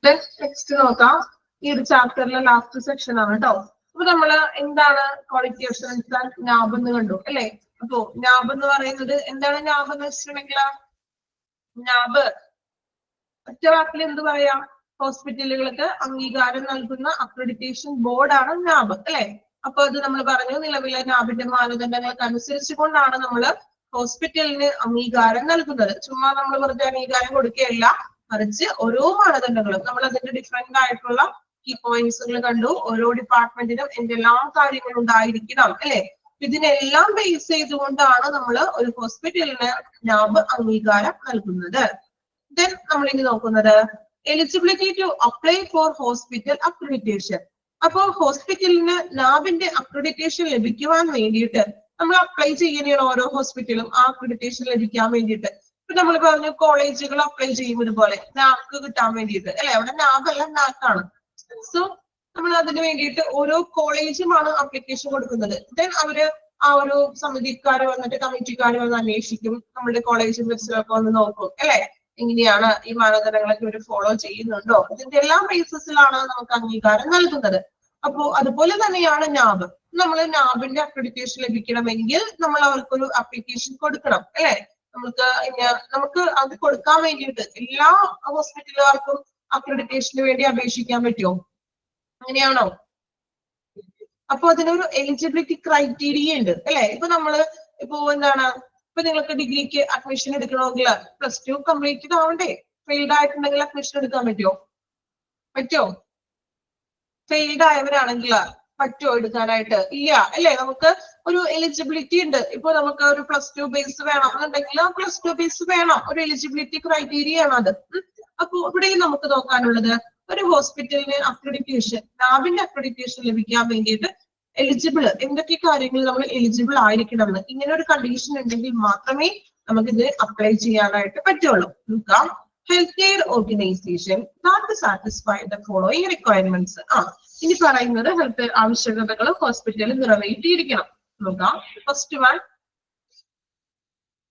നെക്സ്റ്റ് നോക്കാം. ഈ ഒരു ചാപ്റ്ററിലെ ലാസ്റ്റ് സെക്ഷൻ ആണ് കേട്ടോ. അപ്പൊ നമ്മള് എന്താണ് ക്വാളിറ്റി അഷുറൻസ് ആൻഡ് നാബ് എന്ന് കണ്ടു അല്ലെ? അപ്പൊ നാബ് എന്ന് പറയുന്നത് എന്താണ്? നാബ് എന്ന് വെച്ചിട്ടുണ്ടെങ്കിൽ നാബ് ഒറ്റ വാക്കിൽ എന്ത് പറയാം? ഹോസ്പിറ്റലുകൾക്ക് അംഗീകാരം നൽകുന്ന അക്രഡിറ്റേഷൻ ബോർഡാണ് നാബ് അല്ലെ? അപ്പൊ അത് നമ്മൾ പറഞ്ഞു, നിലവിലെ നാബിന്റെ മാനദണ്ഡങ്ങൾക്ക് അനുസരിച്ചുകൊണ്ടാണ് നമ്മൾ ഹോസ്പിറ്റലിന് അംഗീകാരം നൽകുന്നത്. ചുമ്മാ നമ്മൾ വെറുതെ അംഗീകാരം കൊടുക്കുകയല്ല, മറിച്ച് ഓരോ മാനദണ്ഡങ്ങളും നമ്മൾ അതിന്റെ ഡിഫറെന്റ് ആയിട്ടുള്ള കീ പോയിന്റ്സുകൾ കണ്ടു. ഓരോ ഡിപ്പാർട്ട്മെന്റിനും എന്തെല്ലാം കാര്യങ്ങൾ ഉണ്ടായിരിക്കണം അല്ലെ? ഇതിനെല്ലാം ബേസ് ചെയ്തുകൊണ്ടാണ് നമ്മൾ ഒരു ഹോസ്പിറ്റലിന് നാബ് അംഗീകാരം നൽകുന്നത്. ദെൻ നമ്മൾ ഇനി നോക്കുന്നത് eligibility to apply for hospital accreditation. അപ്പോ ഹോസ്പിറ്റലിന് നാബിന്റെ അക്രഡിറ്റേഷൻ ലഭിക്കുവാൻ വേണ്ടിയിട്ട് നമ്മൾ അപ്ലൈ ചെയ്യുന്നതാണ് ഓരോ ഹോസ്പിറ്റലും ആ അക്രഡിറ്റേഷൻ ലഭിക്കാൻ വേണ്ടിയിട്ട്. ഇപ്പൊ നമ്മൾ പറഞ്ഞു കോളേജുകൾ അപ്ലൈ ചെയ്യും ഇതുപോലെ നാക്ക് കിട്ടാൻ വേണ്ടിയിട്ട് അല്ലെ? അവിടെ നാബല്ല നാക്കാണ്. സോ നമ്മൾ അതിന് വേണ്ടിയിട്ട് ഓരോ കോളേജുമാണ് അപ്ലിക്കേഷൻ കൊടുക്കുന്നത്. ദെൻ അവര് ആ ഒരു സമിതിക്കാർ വന്നിട്ട് കമ്മിറ്റിക്കാർ വന്ന് അന്വേഷിക്കും, നമ്മുടെ കോളേജ് ബസ്സിലൊക്കെ വന്ന് നോക്കും അല്ലെ? എങ്ങനെയാണ് ഈ മാനദണ്ഡങ്ങളൊക്കെ ഇവർ ഫോളോ ചെയ്യുന്നുണ്ടോ? ഇതിന്റെ എല്ലാ ബേസിസിലാണ് നമുക്ക് അംഗീകാരം നൽകുന്നത്. അപ്പോ അതുപോലെ തന്നെയാണ് നാബ്. നമ്മൾ നാബിന്റെ അക്രഡിറ്റേഷൻ ലഭിക്കണമെങ്കിൽ നമ്മൾ അവർക്കൊരു അപ്ലിക്കേഷൻ കൊടുക്കണം അല്ലെ? നമുക്ക് അത് കൊടുക്കാൻ വേണ്ടിയിട്ട് എല്ലാ ഹോസ്പിറ്റലുകാർക്കും അക്രഡിറ്റേഷന് വേണ്ടി അപേക്ഷിക്കാൻ പറ്റുമോ? അങ്ങനെയാണോ? അപ്പൊ അതിനൊരു എലിജിബിലിറ്റി ക്രൈറ്റീരിയ ഉണ്ട് അല്ലെ? ഇപ്പൊ എന്താണ്, ഇപ്പൊ നിങ്ങൾക്ക് ഡിഗ്രിക്ക് അഡ്മിഷൻ എടുക്കണമെങ്കിൽ +2 കംപ്ലീറ്റഡ് ആവണ്ടേ? ഫെയിൽഡ് ആയിട്ടുണ്ടെങ്കിൽ അഡ്മിഷൻ എടുക്കാൻ പറ്റുമോ? ഫെയിൽഡ് ആയവരാണെങ്കിൽ പറ്റുമോ എടുക്കാനായിട്ട്? ഇല്ല അല്ലെ? നമുക്ക് ഒരു എലിജിബിലിറ്റി ഉണ്ട്. ഇപ്പൊ നമുക്ക് ഒരു +2 ബേസ് വേണം എന്നുണ്ടെങ്കിൽ ആ +2 ബേസ് വേണം, ഒരു എലിജിബിലിറ്റി ക്രൈറ്റീരിയ ആണ് അത്. അപ്പൊ ഇവിടെയും നമുക്ക് നോക്കാനുള്ളത് ഒരു ഹോസ്പിറ്റലിന് അക്രഡിറ്റേഷൻ, നാബിന്റെ അക്രഡിറ്റേഷൻ ലഭിക്കാൻ വേണ്ടിയിട്ട് എലിജിബിൾ എന്തൊക്കെ കാര്യങ്ങൾ നമ്മൾ എലിജിബിൾ ആയിരിക്കണം എന്ന്, ഇങ്ങനെ ഒരു കണ്ടീഷൻ ഉണ്ടെങ്കിൽ മാത്രമേ നമുക്കിത് അപ്ലൈ ചെയ്യാനായിട്ട് പറ്റുള്ളൂ. നോക്കാം, health care organisation that satisfy the following requirements. ഇനി പറയുന്നത് ഹെൽത്ത് ആവശ്യകതകൾ ഹോസ്പിറ്റലിൽ നിറവേറ്റിയിരിക്കണം. നോക്കാം, first one,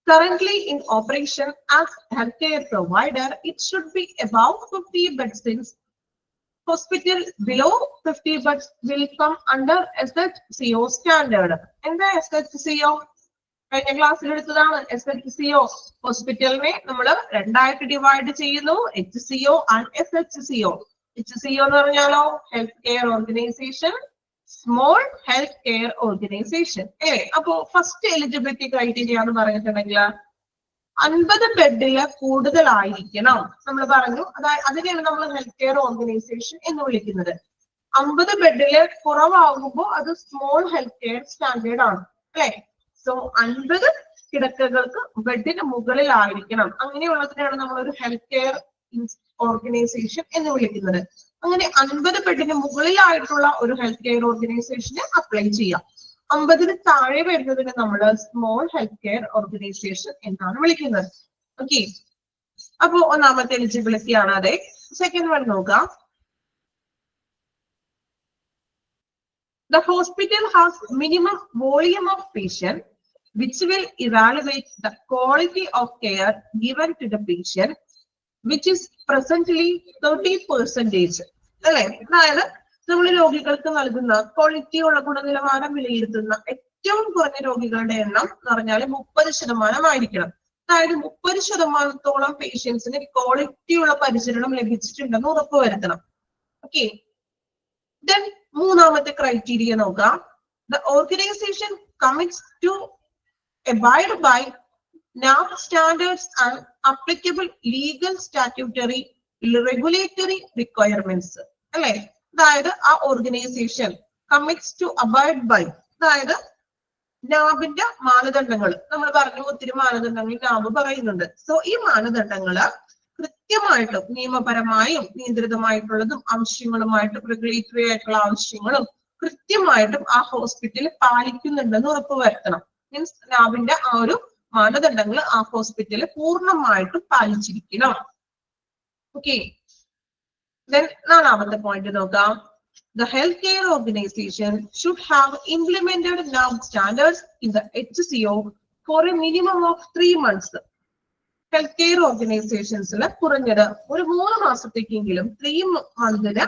currently in operation as healthcare provider, it should be above 50 beds in hospital below 50 beds will come under SHCO standard. എന്താ SHCO? കഴിഞ്ഞ ക്ലാസ്സിൽ എടുത്തതാണ് SHCO. ഹോസ്പിറ്റലിനെ നമ്മൾ രണ്ടായിട്ട് ഡിവൈഡ് ചെയ്യുന്നു, HCO ആൻഡ് SHCO. HCO എന്ന് പറഞ്ഞാലോ health care organisation, small health care organisation. അപ്പോ ഫസ്റ്റ് എലിജിബിലിറ്റി ക്രൈറ്റീരിയ എന്ന് പറഞ്ഞിട്ടുണ്ടെങ്കിൽ 50 ബെഡില് കൂടുതലായിരിക്കണം. നമ്മൾ പറഞ്ഞു അതായത് അതിനെയാണ് നമ്മൾ ഹെൽത്ത് കെയർ ഓർഗനൈസേഷൻ എന്ന് വിളിക്കുന്നത്. 50 ബെഡില് കുറവാകുമ്പോൾ അത് സ്മോൾ ഹെൽത്ത് കെയർ സ്റ്റാൻഡേർഡ് ആണ് അല്ലെ. സോ 50 കിടക്കകൾക്ക് ബെഡിന് മുകളിലായിരിക്കണം. അങ്ങനെയുള്ളതിനാണ് നമ്മൾ ഒരു ഹെൽത്ത് കെയർ ഓർഗനൈസേഷൻ എന്ന് വിളിക്കുന്നത്. അങ്ങനെ 50 ബെഡിന് മുകളിലായിട്ടുള്ള ഒരു ഹെൽത്ത് കെയർ ഓർഗനൈസേഷന് അപ്ലൈ ചെയ്യാം. 50 താഴെ വരുന്നതിന് നമ്മൾ സ്മോൾ ഹെൽത്ത് കെയർ ഓർഗനൈസേഷൻ എന്നാണ് വിളിക്കുന്നത്. ഓക്കെ, അപ്പൊ ഒന്നാമത്തെ എലിജിബിലിറ്റി ആണ് അതെ. സെക്കൻഡ് വൺ നോക്കാം. The hospital has minimum volume of patient which will evaluate the quality of care given to the patient, which is presently 30%. അല്ലെ, അതായത് നമ്മൾ രോഗികൾക്ക് നൽകുന്ന ക്വാളിറ്റി ഉള്ള ഗുണനിലവാരം വിലയിരുത്തുന്ന ഏറ്റവും കുറഞ്ഞ രോഗികളുടെ എണ്ണം എന്ന് പറഞ്ഞാൽ 30% ആയിരിക്കണം. അതായത് 30% പേഷ്യൻസിന് ക്വാളിറ്റി ഉള്ള പരിചരണം ലഭിച്ചിട്ടുണ്ടെന്ന് ഉറപ്പുവരുത്തണം. ഓക്കെ, ദെൻ മൂന്നാമത്തെ ക്രൈറ്റീരിയ നോക്കാം. The organization commits to abide by NAB standards and applicable legal, statutory, regulatory requirements. അല്ലെ, അതായത് ആ organisation commits to abide by, അതായത് നാബിന്റെ മാനദണ്ഡങ്ങൾ നമ്മൾ പറഞ്ഞു, ഒത്തിരി മാനദണ്ഡങ്ങൾ നാബ് പറയുന്നുണ്ട്. സോ ഈ മാനദണ്ഡങ്ങള് കൃത്യമായിട്ടും നിയമപരമായും നിയന്ത്രിതമായിട്ടുള്ളതും ആവശ്യങ്ങളുമായിട്ടും റെഗുലേറ്ററി ആയിട്ടുള്ള ആവശ്യങ്ങളും കൃത്യമായിട്ടും ആ ഹോസ്പിറ്റൽ പാലിക്കുന്നുണ്ടെന്ന് ഉറപ്പുവരുത്തണം. മീൻസ് നാബിന്റെ ആ ഒരു മാനദണ്ഡങ്ങൾ ആ ഹോസ്പിറ്റൽ പൂർണ്ണമായിട്ടും പാലിച്ചിരിക്കണം. ഓക്കെ, ദെൻ നാലാമത്തെ പോയിന്റ് നോക്കാം. The healthcare organization should have implemented NAB standards in the HCO for a minimum of 3 months. Health care ഓർഗനൈസേഷൻസിൽ കുറഞ്ഞത് ഒരു 3 മാസത്തേക്കെങ്കിലും 3 മന്തിന്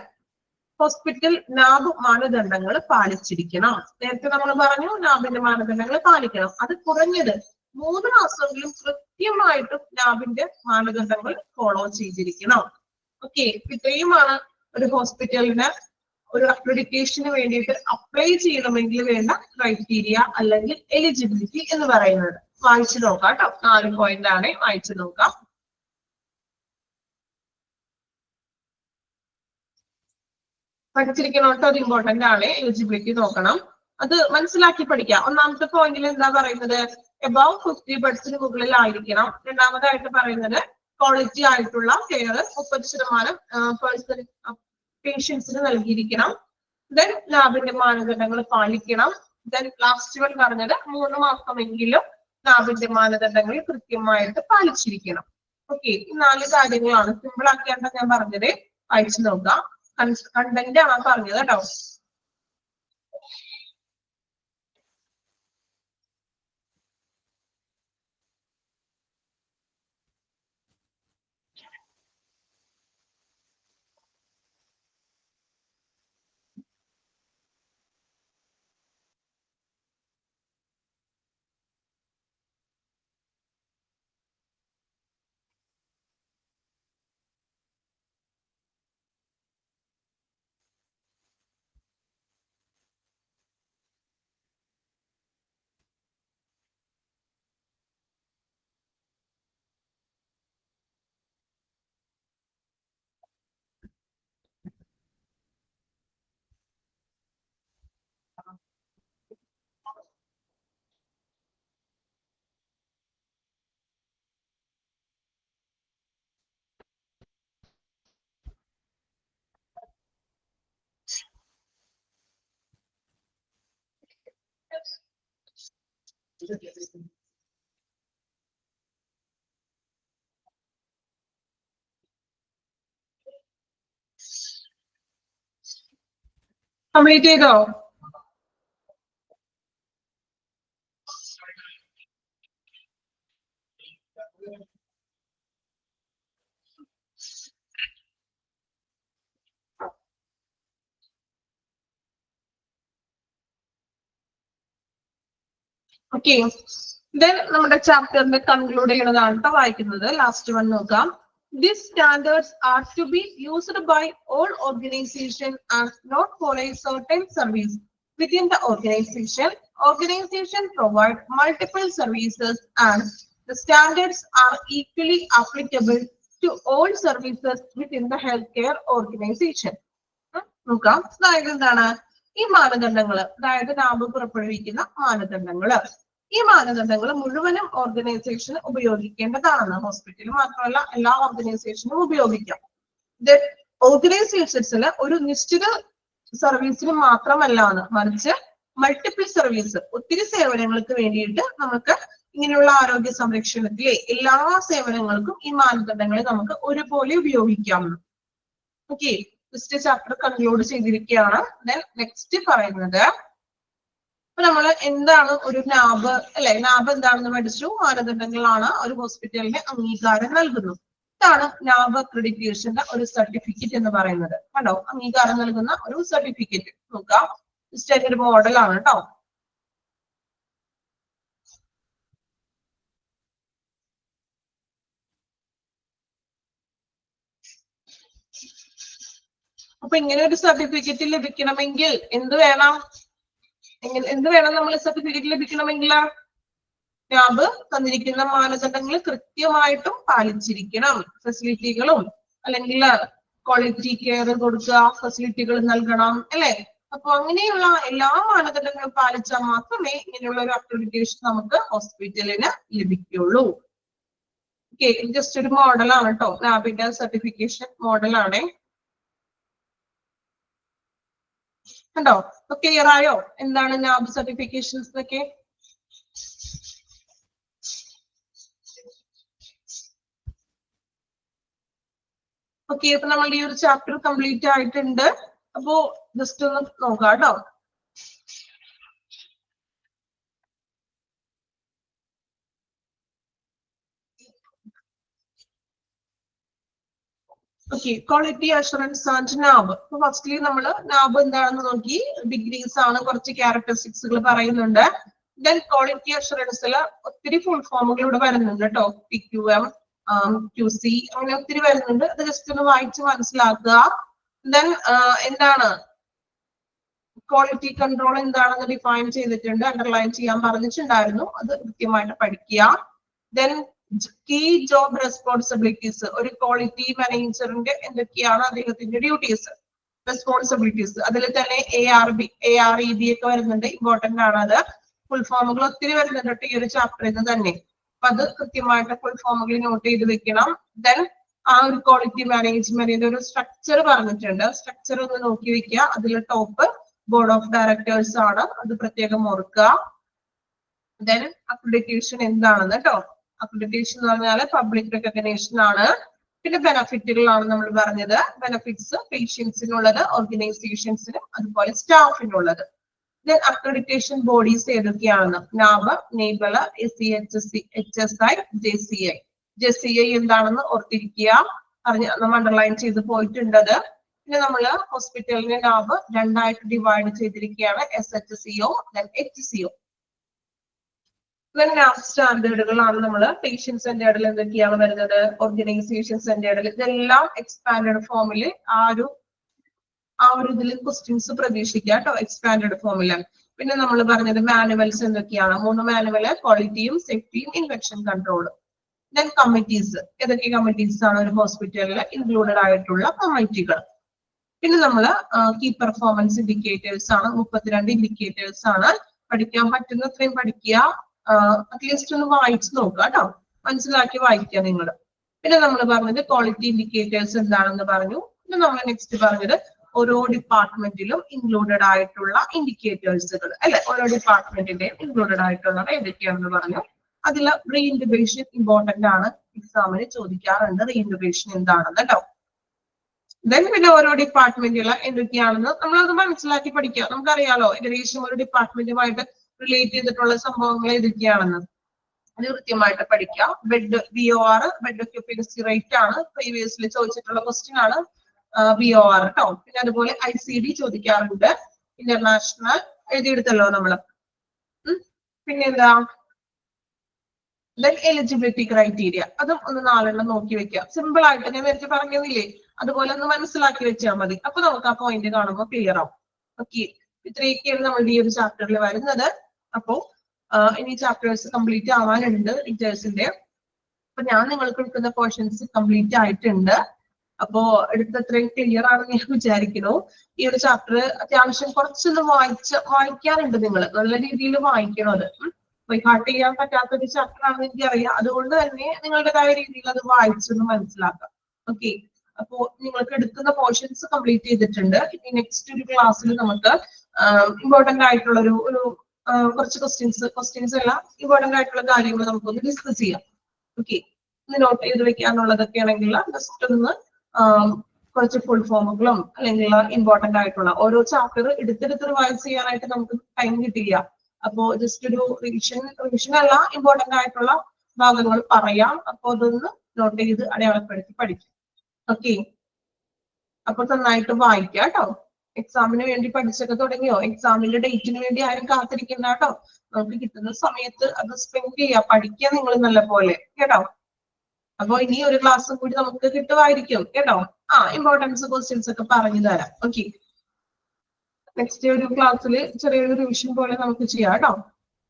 ഹോസ്പിറ്റൽ നാബ് മാനദണ്ഡങ്ങൾ പാലിച്ചിരിക്കണം. നേരത്തെ നമ്മൾ പറഞ്ഞു നാബിന്റെ മാനദണ്ഡങ്ങൾ പാലിക്കണം. അത് കുറഞ്ഞത് 3 മാസമെങ്കിലും കൃത്യമായിട്ടും നാബിന്റെ മാനദണ്ഡങ്ങൾ ഫോളോ ചെയ്തിരിക്കണം. ഓക്കെ, ഇത്രയുമാണ് ഒരു ഹോസ്പിറ്റലിന് ഒരു അക്രഡിറ്റേഷന് വേണ്ടിയിട്ട് അപ്ലൈ ചെയ്യണമെങ്കിൽ വേണ്ട ക്രൈറ്റീരിയ അല്ലെങ്കിൽ എലിജിബിലിറ്റി എന്ന് പറയുന്നത്. വായിച്ചു നോക്കാം കേട്ടോ. 4 പോയിന്റ് ആണ്, വായിച്ചു നോക്കാം. പഠിച്ചിരിക്കണോട്ടോ, അത് ഇമ്പോർട്ടന്റ് ആണ്. എലിജിബിലിറ്റി നോക്കണം, അത് മനസ്സിലാക്കി പഠിക്കാം. ഒന്നാമത്തെ പോയിന്റിൽ എന്താ പറയുന്നത്? എബവ് 50 ബെഡ്സിന് മുകളിലായിരിക്കണം. രണ്ടാമതായിട്ട് പറയുന്നത് ക്വാളിറ്റി ആയിട്ടുള്ള കെയർ 30% പേഷ്യൻസിന് നൽകിയിരിക്കണം. ദെൻ ലാബിന്റെ മാനദണ്ഡങ്ങൾ പാലിക്കണം. ദെൻ ലാസ്റ്റ് വൺ പറഞ്ഞത് 3 മാസമെങ്കിലും ലാബിന്റെ മാനദണ്ഡങ്ങൾ കൃത്യമായിട്ട് പാലിച്ചിരിക്കണം. ഓക്കെ, ഈ 4 കാര്യങ്ങളാണ്. സിമ്പിൾ ആക്കിയാണ് ഞാൻ പറഞ്ഞത്. വായിച്ചു നോക്കാം. കണ്ടന്റ് ആണ് പറഞ്ഞത് കേട്ടോ. കംപ്ലീറ്റ് ചെയ്തോ? ഓക്കെ, ദെൻ നമ്മുടെ ചാപ്റ്ററിന്റെ കൺക്ലൂഡ് ചെയ്യണതാണ് കേട്ടോ വായിക്കുന്നത്. ലാസ്റ്റ് വൺ നോക്കാം. These standards are to be used by all organizations and not for a certain service within the organization. Organization provide multiple services and the standards are equally applicable to all services within the healthcare organization. നോക്കാം, അതായത് എന്താണ് ഈ മാനദണ്ഡങ്ങൾ, അതായത് നാബ് പുറപ്പെടുവിക്കുന്ന മാനദണ്ഡങ്ങള്. ഈ മാനദണ്ഡങ്ങൾ മുഴുവനും ഓർഗനൈസേഷൻ ഉപയോഗിക്കേണ്ടതാണെന്ന്. ഹോസ്പിറ്റൽ മാത്രമല്ല, എല്ലാ ഓർഗനൈസേഷനും ഉപയോഗിക്കാം. ഓർഗനൈസേഷൻസിൽ ഒരു നിശ്ചിത സർവീസിന് മാത്രമല്ലാന്ന്, മറിച്ച് മൾട്ടിപ്പിൾ സർവീസ്, ഒത്തിരി സേവനങ്ങൾക്ക് വേണ്ടിയിട്ട് നമുക്ക് ഇങ്ങനെയുള്ള ആരോഗ്യ സംരക്ഷണത്തിലെ എല്ലാ സേവനങ്ങൾക്കും ഈ മാനദണ്ഡങ്ങളെ നമുക്ക് ഒരുപോലെ ഉപയോഗിക്കാം. ഓക്കെ, ഫസ്റ്റ് ചാപ്റ്റർ കൺക്ലൂഡ് ചെയ്തിരിക്കുകയാണ്. ദെൻ നെക്സ്റ്റ് പറയുന്നത്, അപ്പൊ നമ്മൾ എന്താണ് ഒരു നാബ്, അല്ലെ? നാബ് എന്താണെന്ന് പഠിച്ചു. മാനദണ്ഡങ്ങളാണ് ഒരു ഹോസ്പിറ്റലിന് അംഗീകാരം നൽകുന്നു. ഇതാണ് നാബ് അക്രഡിറ്റേഷന്റെ ഒരു സർട്ടിഫിക്കറ്റ് എന്ന് പറയുന്നത്. കണ്ടോ, അംഗീകാരം നൽകുന്ന ഒരു സർട്ടിഫിക്കറ്റ്. നോക്കാം, ജസ്റ്റ് ഒരു മോഡലാണ് കേട്ടോ. അപ്പൊ ഇങ്ങനെ ഒരു സർട്ടിഫിക്കറ്റ് ലഭിക്കണമെങ്കിൽ എന്ത് വേണം? എന്ത് വേണം നമ്മൾ സർട്ടിഫിക്കറ്റ് ലഭിക്കണമെങ്കിൽ? നാബ് തന്നിരിക്കുന്ന മാനദണ്ഡങ്ങൾ കൃത്യമായിട്ടും പാലിച്ചിരിക്കണം. ഫെസിലിറ്റികളും അല്ലെങ്കിൽ ക്വാളിറ്റി കെയർ കൊടുക്കുക, ഫെസിലിറ്റികൾ നൽകണം, അല്ലെ? അപ്പൊ അങ്ങനെയുള്ള എല്ലാ മാനദണ്ഡങ്ങളും പാലിച്ചാൽ മാത്രമേ ഇങ്ങനെയുള്ള ഒരു അക്രഡിറ്റേഷൻ നമുക്ക് ഹോസ്പിറ്റലിന് ലഭിക്കുള്ളൂ. ഓക്കെ, ജസ്റ്റ് ഒരു മോഡലാണ് കേട്ടോ, നാബിന്റെ സർട്ടിഫിക്കേഷൻ മോഡലാണ്. കണ്ടോ, ക്ലിയർ ആയോ എന്താണ് നാബ് സർട്ടിഫിക്കേഷൻസ് എന്നൊക്കെ? ഓക്കെ, അപ്പൊ നമ്മളുടെ ഈ ഒരു ചാപ്റ്റർ കംപ്ലീറ്റ് ആയിട്ടുണ്ട്. അപ്പോ ജസ്റ്റ് ഒന്ന് നോക്കാം കേട്ടോ. Okay, quality assurance and നാബ്. അപ്പൊ ഫസ്റ്റ്ലി നമ്മൾ നാബ് എന്താണെന്ന് നോക്കി. ഡിഗ്രീസ് ആണ്, കുറച്ച് ക്യാരക്ടറിസ്റ്റിക്സുകൾ പറയുന്നുണ്ട്. ദെൻ ക്വാളിറ്റി അഷുറൻസിൽ ഒത്തിരി ഫുൾ ഫോമുകൾ ഇവിടെ വരുന്നുണ്ട് കേട്ടോ. PQM, QC, അങ്ങനെ ഒത്തിരി വരുന്നുണ്ട്. അത് ജസ്റ്റ് ഒന്ന് വായിച്ച് മനസ്സിലാക്കുക. ദെൻ എന്താണ് ക്വാളിറ്റി കൺട്രോൾ എന്താണെന്ന് ഡിഫൈൻ ചെയ്തിട്ടുണ്ട്, അണ്ടർലൈൻ ചെയ്യാൻ പറഞ്ഞിട്ടുണ്ടായിരുന്നു. അത് കൃത്യമായിട്ട് പഠിക്കുക. ദെൻ കീ ജോബ് റെസ്പോൺസിബിലിറ്റീസ്, ഒരു ക്വാളിറ്റി മാനേജറിന്റെ എന്തൊക്കെയാണ് അദ്ദേഹത്തിന്റെ ഡ്യൂട്ടീസ്, റെസ്പോൺസിബിലിറ്റീസ്. അതിൽ തന്നെ ARB, AREB ഒക്കെ വരുന്നുണ്ട്. ഇമ്പോർട്ടന്റ് ആണ് അത്. ഫുൾ ഫോമുകൾ ഒത്തിരി വരുന്നുണ്ട് ഈ ഒരു ചാപ്റ്ററിൽ തന്നെ. അപ്പൊ അത് കൃത്യമായിട്ട് ഫുൾ ഫോമുകൾ നോട്ട് ചെയ്ത് വെക്കണം. ദെൻ ആ ഒരു ക്വാളിറ്റി മാനേജ്മെന്റിന്റെ ഒരു സ്ട്രക്ചർ പറഞ്ഞിട്ടുണ്ട്. സ്ട്രക്ചർ ഒന്ന് നോക്കി വെക്കുക. അതിൽ ടോപ്പ് ബോർഡ് ഓഫ് ഡയറക്ടേഴ്സ് ആണ്, അത് പ്രത്യേകം ഓർക്കുക. ദെൻ അക്രഡിറ്റേഷൻ എന്താണെന്ന് കേട്ടോ. അക്രഡിറ്റേഷൻ എന്ന് പറഞ്ഞാൽ പബ്ലിക് റെക്കഗ്നേഷൻ ആണ്. പിന്നെ ബെനഫിറ്റുകളാണ് നമ്മൾ പറഞ്ഞത്. ബെനഫിറ്റ്സ് പേഷ്യൻസിനുള്ളത്, ഓർഗനൈസേഷൻസിനും അതുപോലെ സ്റ്റാഫിനുള്ളത്. ദെൻ അക്രഡിറ്റേഷൻ ബോഡീസ് ഏതൊക്കെയാണെന്ന് നാബ്, നേബൽ, SCHSI, HSI, JCI. JCI എന്താണെന്ന് ഓർത്തിരിക്കുക, നമ്മൾ അണ്ടർലൈൻ ചെയ്ത് പോയിട്ടുണ്ടത്. പിന്നെ നമ്മൾ ഹോസ്പിറ്റലിന്റെ നാബ് രണ്ടായിട്ട് ഡിവൈഡ് ചെയ്തിരിക്കുകയാണ്, SHCO, then HCO. നാബ് സ്റ്റാൻഡേർഡുകളാണ് നമ്മൾ പേഷ്യൻ സെന്റേർഡിൽ എന്തൊക്കെയാണ് വരുന്നത്, ഓർഗനൈസേഷൻ സെന്റേർഡിൽ, ഇതെല്ലാം എക്സ്പാൻഡഡ് ഫോമിൽ ആ ഒരു ഇതിൽ ക്വസ്റ്റ്യൻസ് പ്രതീക്ഷിക്കുക കേട്ടോ, എക്സ്പാൻഡഡ് ഫോമില്. പിന്നെ നമ്മൾ പറഞ്ഞത് മാനുവൽസ് എന്തൊക്കെയാണ്, 3 മാനുവല്, ക്വാളിറ്റിയും സേഫ്റ്റിയും ഇൻഫെക്ഷൻ കൺട്രോളും. ദെൻ കമ്മിറ്റീസ്, ഏതൊക്കെ കമ്മിറ്റീസ് ആണ് ഒരു ഹോസ്പിറ്റലിൽ ഇൻക്ലൂഡഡ് ആയിട്ടുള്ള കമ്മിറ്റികൾ. പിന്നെ നമ്മൾ കീ പെർഫോമൻസ് ഇൻഡിക്കേറ്റേഴ്സ് ആണ്, 32 ഇൻഡിക്കേറ്റേഴ്സ് ആണ്. പഠിക്കാൻ പറ്റുന്നത്രയും പഠിക്കുക, അറ്റ്ലീസ്റ്റ് ഒന്ന് വായിച്ചു നോക്കുക കേട്ടോ, മനസ്സിലാക്കി വായിക്കുക നിങ്ങൾ. പിന്നെ നമ്മൾ പറഞ്ഞത് ക്വാളിറ്റി ഇൻഡിക്കേറ്റേഴ്സ് എന്താണെന്ന് പറഞ്ഞു. പിന്നെ നമ്മൾ നെക്സ്റ്റ് പറഞ്ഞത് ഓരോ ഡിപ്പാർട്ട്മെന്റിലും ഇൻക്ലൂഡഡ് ആയിട്ടുള്ള ഇൻഡിക്കേറ്റേഴ്സുകൾ, അല്ലെ, ഓരോ ഡിപ്പാർട്ട്മെന്റിന്റെയും ഇൻക്ലൂഡഡ് ആയിട്ടുള്ളത് ഏതൊക്കെയാണെന്ന് പറഞ്ഞു. അതിൽ റീഇൻറ്റഗ്രേഷൻ ഇമ്പോർട്ടന്റ് ആണ്, എക്സാമിന് ചോദിക്കാറുണ്ട് റീഇൻറ്റഗ്രേഷൻ എന്താണെന്ന് കേട്ടോ. ദെൻ പിന്നെ ഓരോ ഡിപ്പാർട്ട്മെന്റുകൾ എന്തൊക്കെയാണെന്ന് നമ്മളത് മനസ്സിലാക്കി പഠിക്കുക. നമുക്കറിയാലോ ഏകദേശം ഒരു ഡിപ്പാർട്ട്മെന്റുമായിട്ട് റിലേറ്റ് ചെയ്തിട്ടുള്ള സംഭവങ്ങൾ ഏതൊക്കെയാണെന്ന് അത് കൃത്യമായിട്ട് പഠിക്കുക. Bed BOR, bed occupancy rate ആണ്, പ്രീവിയസ്ലി ചോദിച്ചിട്ടുള്ള ക്വസ്റ്റ്യൻ ആണ് BOR കേട്ടോ. പിന്നെ അതുപോലെ ICD ചോദിക്കാറുണ്ട്, ഇന്റർനാഷണൽ എഴുതിയെടുത്തല്ലോ നമ്മള്. പിന്നെന്താ ദെൻ എലിജിബിലിറ്റി ക്രൈറ്റീരിയ, അതും ഒന്ന് 4 നോക്കി വെക്കാം. സിമ്പിൾ ആയിട്ട് ഞാൻ നേരത്തെ പറഞ്ഞില്ലേ, അതുപോലെ ഒന്ന് മനസ്സിലാക്കി വെച്ചാൽ മതി. അപ്പൊ നമുക്ക് ആ പോയിന്റ് കാണുമ്പോൾ ക്ലിയർ ആവും. ഓക്കെ, ഇത്രയൊക്കെയാണ് നമ്മളുടെ ഈ ഒരു ചാപ്റ്ററിൽ വരുന്നത്. അപ്പോ ഇനി ചാപ്റ്റേഴ്സ് കംപ്ലീറ്റ് ആവാനുണ്ട് ടീച്ചേഴ്സിന്റെ. അപ്പൊ ഞാൻ നിങ്ങൾക്ക് എടുക്കുന്ന പോർഷൻസ് കംപ്ലീറ്റ് ആയിട്ടുണ്ട്. അപ്പോ എടുത്തത്രയും ക്ലിയർ ആണെന്ന് ഞാൻ വിചാരിക്കുന്നു. ഈ ഒരു ചാപ്റ്റർ അത്യാവശ്യം കുറച്ചൊന്ന് വായിക്കാനുണ്ട്. നിങ്ങൾ നല്ല രീതിയിൽ വായിക്കണം. അത് ഹാർട്ട് ചെയ്യാൻ പറ്റാത്തൊരു ചാപ്റ്റർ ആണെന്ന് എനിക്കറിയാം. അതുകൊണ്ട് തന്നെ നിങ്ങളുടേതായ രീതിയിൽ അത് വായിച്ചൊന്ന് മനസ്സിലാക്കാം. ഓക്കെ, അപ്പോ നിങ്ങൾക്ക് എടുക്കുന്ന പോർഷൻസ് കംപ്ലീറ്റ് ചെയ്തിട്ടുണ്ട്. ഇനി നെക്സ്റ്റ് ഒരു ക്ലാസ്സിൽ നമുക്ക് ഇമ്പോർട്ടന്റ് ആയിട്ടുള്ള ഒരു കുറച്ച് ക്വസ്റ്റ്യൻസ് എല്ലാം ഇമ്പോർട്ടന്റ് ആയിട്ടുള്ള കാര്യങ്ങൾ നമുക്കൊന്ന് ഡിസ്കസ് ചെയ്യാം. ഓക്കെ, ഇന്ന് നോട്ട് ചെയ്ത് വെക്കാനുള്ളതൊക്കെ ആണെങ്കിൽ ജസ്റ്റ് ഒന്ന് കുറച്ച് ഫുൾ ഫോമുകളും അല്ലെങ്കിൽ ഇമ്പോർട്ടന്റ് ആയിട്ടുള്ള ഓരോ ചാപ്റ്റർ എടുത്തെടുത്ത് റിവൈസ് ചെയ്യാനായിട്ട് നമുക്ക് ടൈം കിട്ടില്ല. അപ്പോ ജസ്റ്റ് ഒരു റിവിഷൻ അല്ല, ഇമ്പോർട്ടന്റ് ആയിട്ടുള്ള ഭാഗങ്ങൾ പറയാം. അപ്പൊ അതൊന്ന് നോട്ട് ചെയ്ത് അടയാളപ്പെടുത്തി പഠിക്കാം. ഓക്കെ, അപ്പൊ നന്നായിട്ട് വായിക്കാം കേട്ടോ. എക്സാമിന് വേണ്ടി പഠിച്ചൊക്കെ തുടങ്ങിയോ? എക്സാമിന്റെ ഡേറ്റിന് വേണ്ടി ആരും കാത്തിരിക്കണ്ട കേട്ടോ. നമുക്ക് കിട്ടുന്ന സമയത്ത് അത് സ്പെൻഡ് ചെയ്യാം, പഠിക്കുക നിങ്ങൾ നല്ല പോലെ കേട്ടോ. അപ്പൊ ഇനി ഒരു ക്ലാസ്സും കൂടി നമുക്ക് കിട്ടുമായിരിക്കും കേട്ടോ. ഇമ്പോർട്ടൻസ് ക്വസ്റ്റ്യൻസ് ഒക്കെ പറഞ്ഞു തരാം. ഓക്കെ, നെക്സ്റ്റ് ഒരു ക്ലാസ്സിൽ ചെറിയൊരു റിവിഷൻ പോലെ നമുക്ക് ചെയ്യാം കേട്ടോ.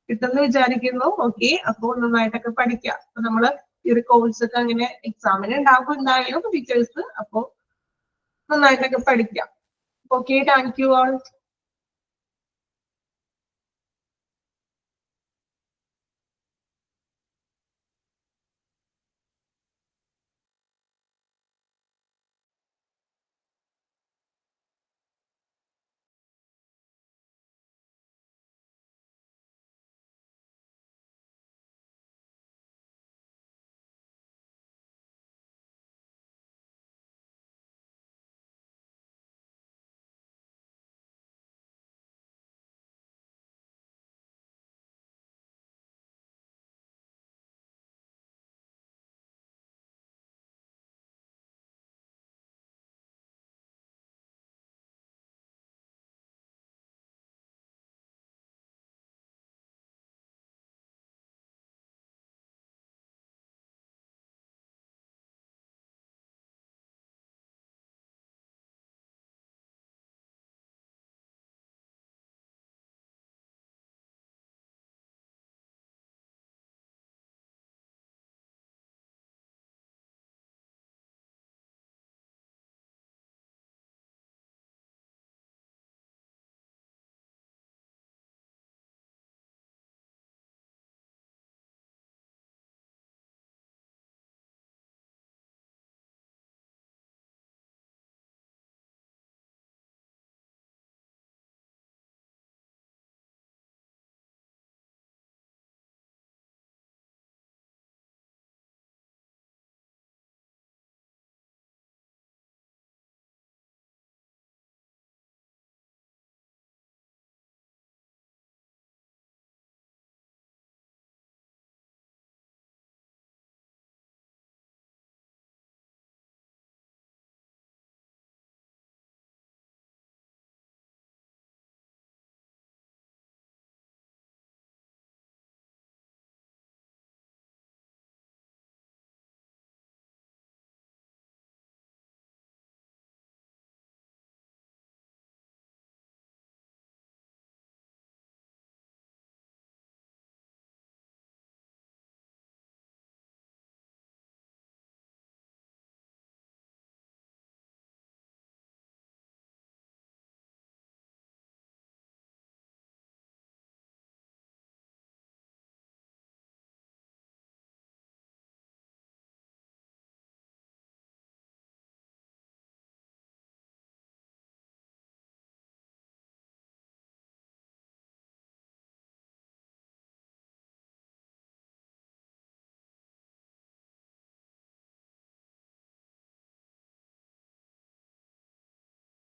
കിട്ടുമെന്ന് വിചാരിക്കുന്നു. ഓക്കെ, അപ്പൊ നന്നായിട്ടൊക്കെ പഠിക്കാം. അപ്പൊ നമ്മള് ഈ ഒരു കോഴ്സ് ഒക്കെ അങ്ങനെ എക്സാമിന് ഉണ്ടാകും എന്തായാലും ടീച്ചേഴ്സ്. അപ്പൊ നന്നായിട്ടൊക്കെ പഠിക്കാം. Okay, thank you all.